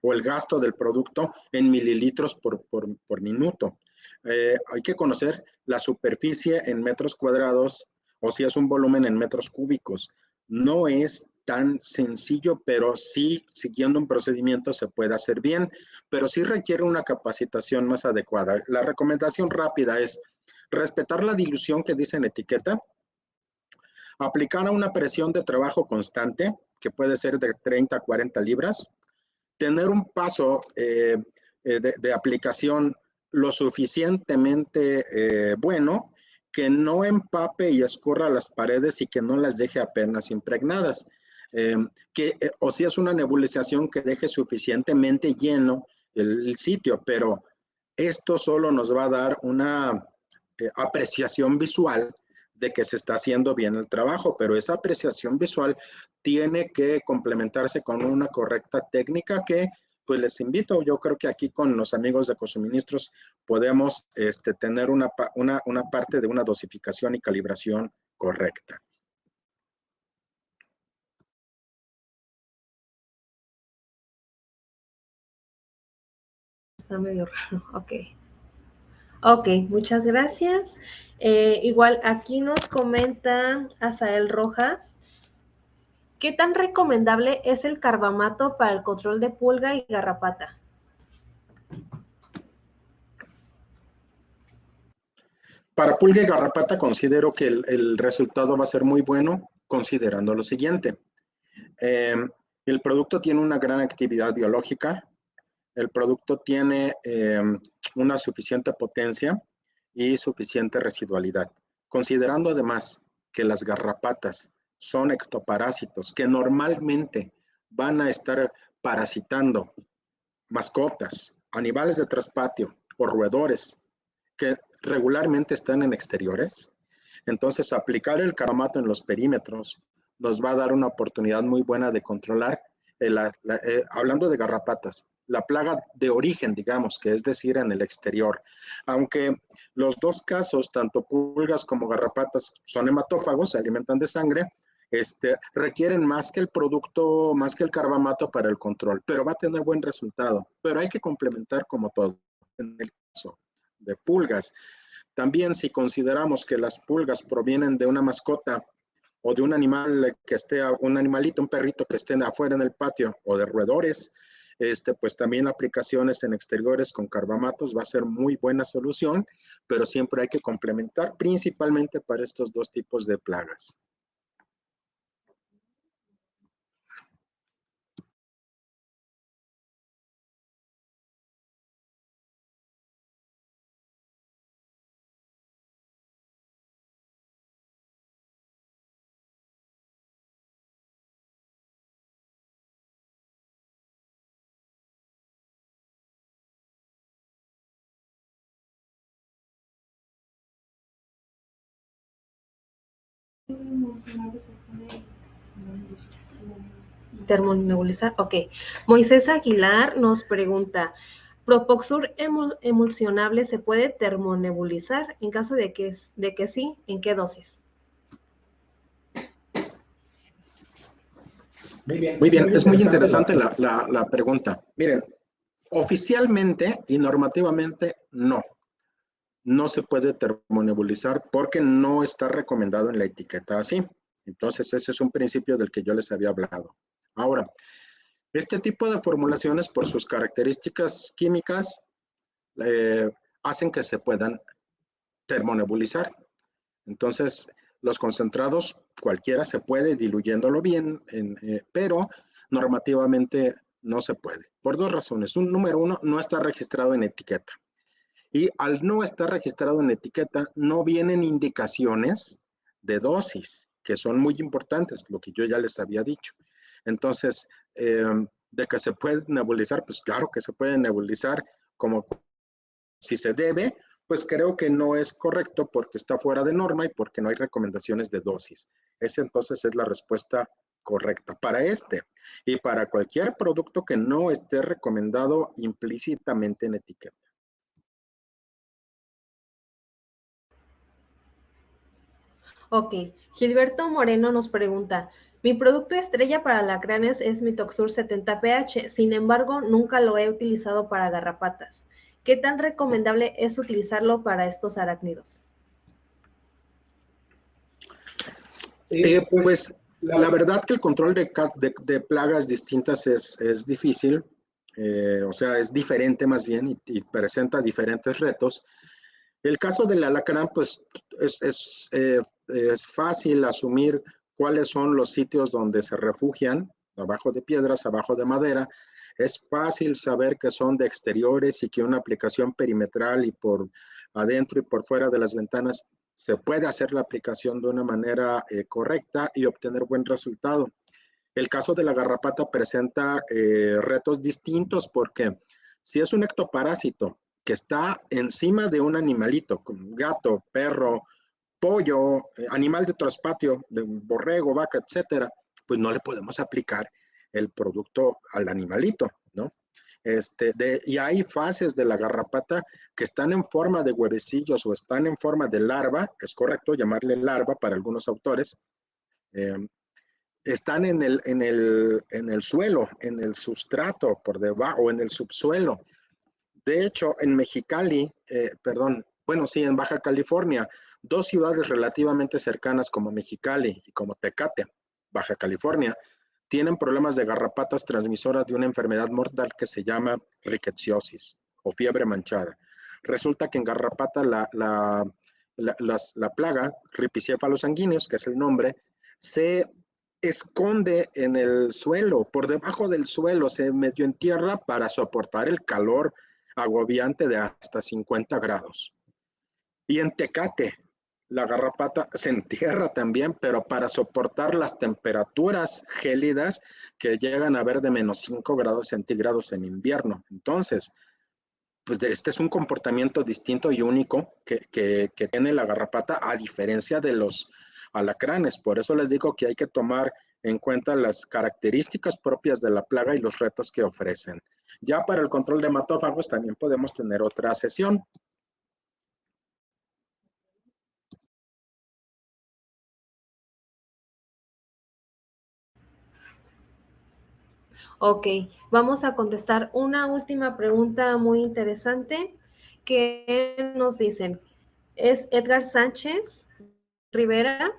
S1: o el gasto del producto en mililitros por minuto. Hay que conocer la superficie en metros cuadrados o si es un volumen en metros cúbicos. No es tan sencillo, pero sí, siguiendo un procedimiento se puede hacer bien, pero sí requiere una capacitación más adecuada. La recomendación rápida es respetar la dilución que dice en etiqueta, aplicar a una presión de trabajo constante, que puede ser de 30 a 40 libras, tener un paso de aplicación lo suficientemente bueno que no empape y escurra las paredes y que no las deje apenas impregnadas. O si es una nebulización que deje suficientemente lleno el sitio, pero esto solo nos va a dar una apreciación visual de que se está haciendo bien el trabajo, pero esa apreciación visual tiene que complementarse con una correcta técnica que pues les invito, yo creo que aquí con los amigos de Ecosuministros podemos tener una parte de una dosificación y calibración correcta.
S2: Está medio raro, ok. Ok, muchas gracias. Igual aquí nos comenta Asael Rojas, ¿qué tan recomendable es el carbamato para el control de pulga y garrapata?
S1: Para pulga y garrapata considero que el resultado va a ser muy bueno considerando lo siguiente. El producto tiene una gran actividad biológica, el producto tiene una suficiente potencia y suficiente residualidad. Considerando además que las garrapatas son ectoparásitos que normalmente van a estar parasitando mascotas, animales de traspatio o roedores que regularmente están en exteriores, entonces aplicar el carbamato en los perímetros nos va a dar una oportunidad muy buena de controlar, hablando de garrapatas, la plaga de origen, digamos, que es decir, en el exterior. Aunque los dos casos, tanto pulgas como garrapatas, son hematófagos, se alimentan de sangre, requieren más que el producto, más que el carbamato para el control, pero va a tener buen resultado. Pero hay que complementar como todo. En el caso de pulgas, también si consideramos que las pulgas provienen de una mascota o de un animal que esté, un animalito, un perrito que esté afuera en el patio, o de roedores, pues también aplicaciones en exteriores con carbamatos va a ser muy buena solución, pero siempre hay que complementar principalmente para estos dos tipos de plagas.
S2: Termonebulizar, ok. Moisés Aguilar nos pregunta, ¿Propoxur emulsionable se puede termonebulizar? En caso de que sí, ¿en qué dosis?
S1: Muy bien, es muy interesante la pregunta. Miren, oficialmente y normativamente no se puede termonebulizar porque no está recomendado en la etiqueta así. Entonces, ese es un principio del que yo les había hablado. Ahora, este tipo de formulaciones, por sus características químicas, hacen que se puedan termonebulizar. Entonces, los concentrados, cualquiera se puede, diluyéndolo bien, pero normativamente no se puede. Por dos razones. Número uno, no está registrado en etiqueta. Y al no estar registrado en etiqueta, no vienen indicaciones de dosis, que son muy importantes, lo que yo ya les había dicho. Entonces, de que se puede nebulizar, pues claro que se puede nebulizar, como si se debe, pues creo que no es correcto porque está fuera de norma y porque no hay recomendaciones de dosis. Esa entonces es la respuesta correcta para y para cualquier producto que no esté recomendado implícitamente en etiqueta.
S2: Ok, Gilberto Moreno nos pregunta, mi producto estrella para alacranes es Mitoxur 70pH, sin embargo, nunca lo he utilizado para garrapatas. ¿Qué tan recomendable es utilizarlo para estos arácnidos?
S1: Pues la verdad que el control de plagas distintas es difícil, o sea, es diferente más bien y presenta diferentes retos. El caso del alacrán, pues es fácil asumir cuáles son los sitios donde se refugian, abajo de piedras, abajo de madera. Es fácil saber que son de exteriores y que una aplicación perimetral y por adentro y por fuera de las ventanas se puede hacer la aplicación de una manera correcta y obtener buen resultado. El caso de la garrapata presenta retos distintos porque si es un ectoparásito que está encima de un animalito, como gato, perro, pollo, animal de traspatio, de borrego, vaca, etcétera, pues no le podemos aplicar el producto al animalito, ¿no? Y hay fases de la garrapata que están en forma de huevecillos o están en forma de larva, es correcto llamarle larva para algunos autores, eh, están en el suelo, en el sustrato por debajo o en el subsuelo. De hecho, en Mexicali, bueno, sí, en Baja California, dos ciudades relativamente cercanas como Mexicali y como Tecate, Baja California, tienen problemas de garrapatas transmisoras de una enfermedad mortal que se llama rickettsiosis o fiebre manchada. Resulta que en garrapata la plaga, Ripicéfalos sanguíneos, que es el nombre, se esconde en el suelo, por debajo del suelo, se metió en tierra para soportar el calor agobiante de hasta 50 grados. Y en Tecate, La garrapata se entierra también, pero para soportar las temperaturas gélidas que llegan a ver de -5 grados centígrados en invierno. Entonces, pues este es un comportamiento distinto y único que tiene la garrapata a diferencia de los alacranes. Por eso les digo que hay que tomar en cuenta las características propias de la plaga y los retos que ofrecen. Ya para el control de hematófagos también podemos tener otra sesión.
S2: Ok, vamos a contestar una última pregunta muy interesante que nos dicen. Es Edgar Sánchez Rivera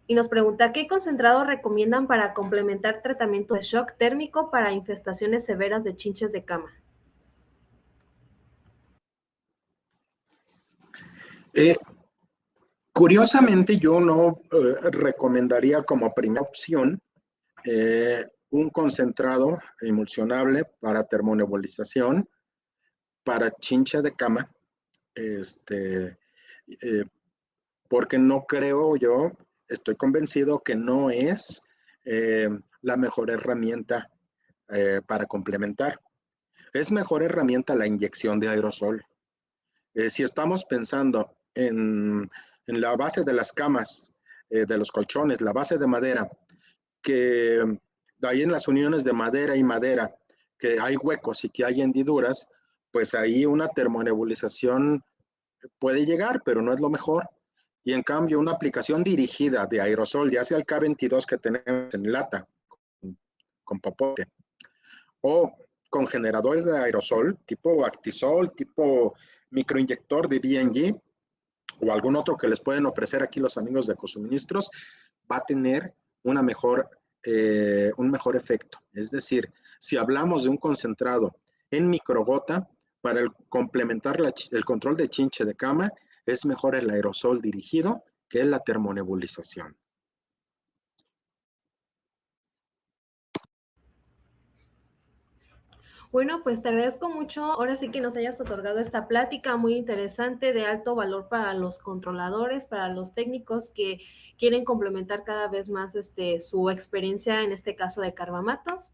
S2: y nos pregunta, ¿qué concentrado recomiendan para complementar tratamiento de shock térmico para infestaciones severas de chinches de cama?
S1: Curiosamente, yo no recomendaría como primera opción un concentrado emulsionable para termonebulización, para chincha de cama, eh, porque no creo yo, estoy convencido que no es la mejor herramienta para complementar. Es mejor herramienta la inyección de aerosol. Si estamos pensando en la base de las camas, de los colchones, la base de madera, que ahí en las uniones de madera y madera, que hay huecos y que hay hendiduras, pues ahí una termonebulización puede llegar, pero no es lo mejor. Y en cambio, una aplicación dirigida de aerosol, ya sea el K22 que tenemos en lata, con popote, o con generadores de aerosol, tipo Actisol, tipo microinyector de BNG, o algún otro que les pueden ofrecer aquí los amigos de Ecosuministros, va a tener un mejor efecto. Es decir, si hablamos de un concentrado en microgota, para complementar el control de chinche de cama, es mejor el aerosol dirigido que la termonebulización.
S2: Bueno, pues te agradezco mucho. Ahora sí que nos hayas otorgado esta plática muy interesante de alto valor para los controladores, para los técnicos que quieren complementar cada vez más su experiencia, en este caso de carbamatos.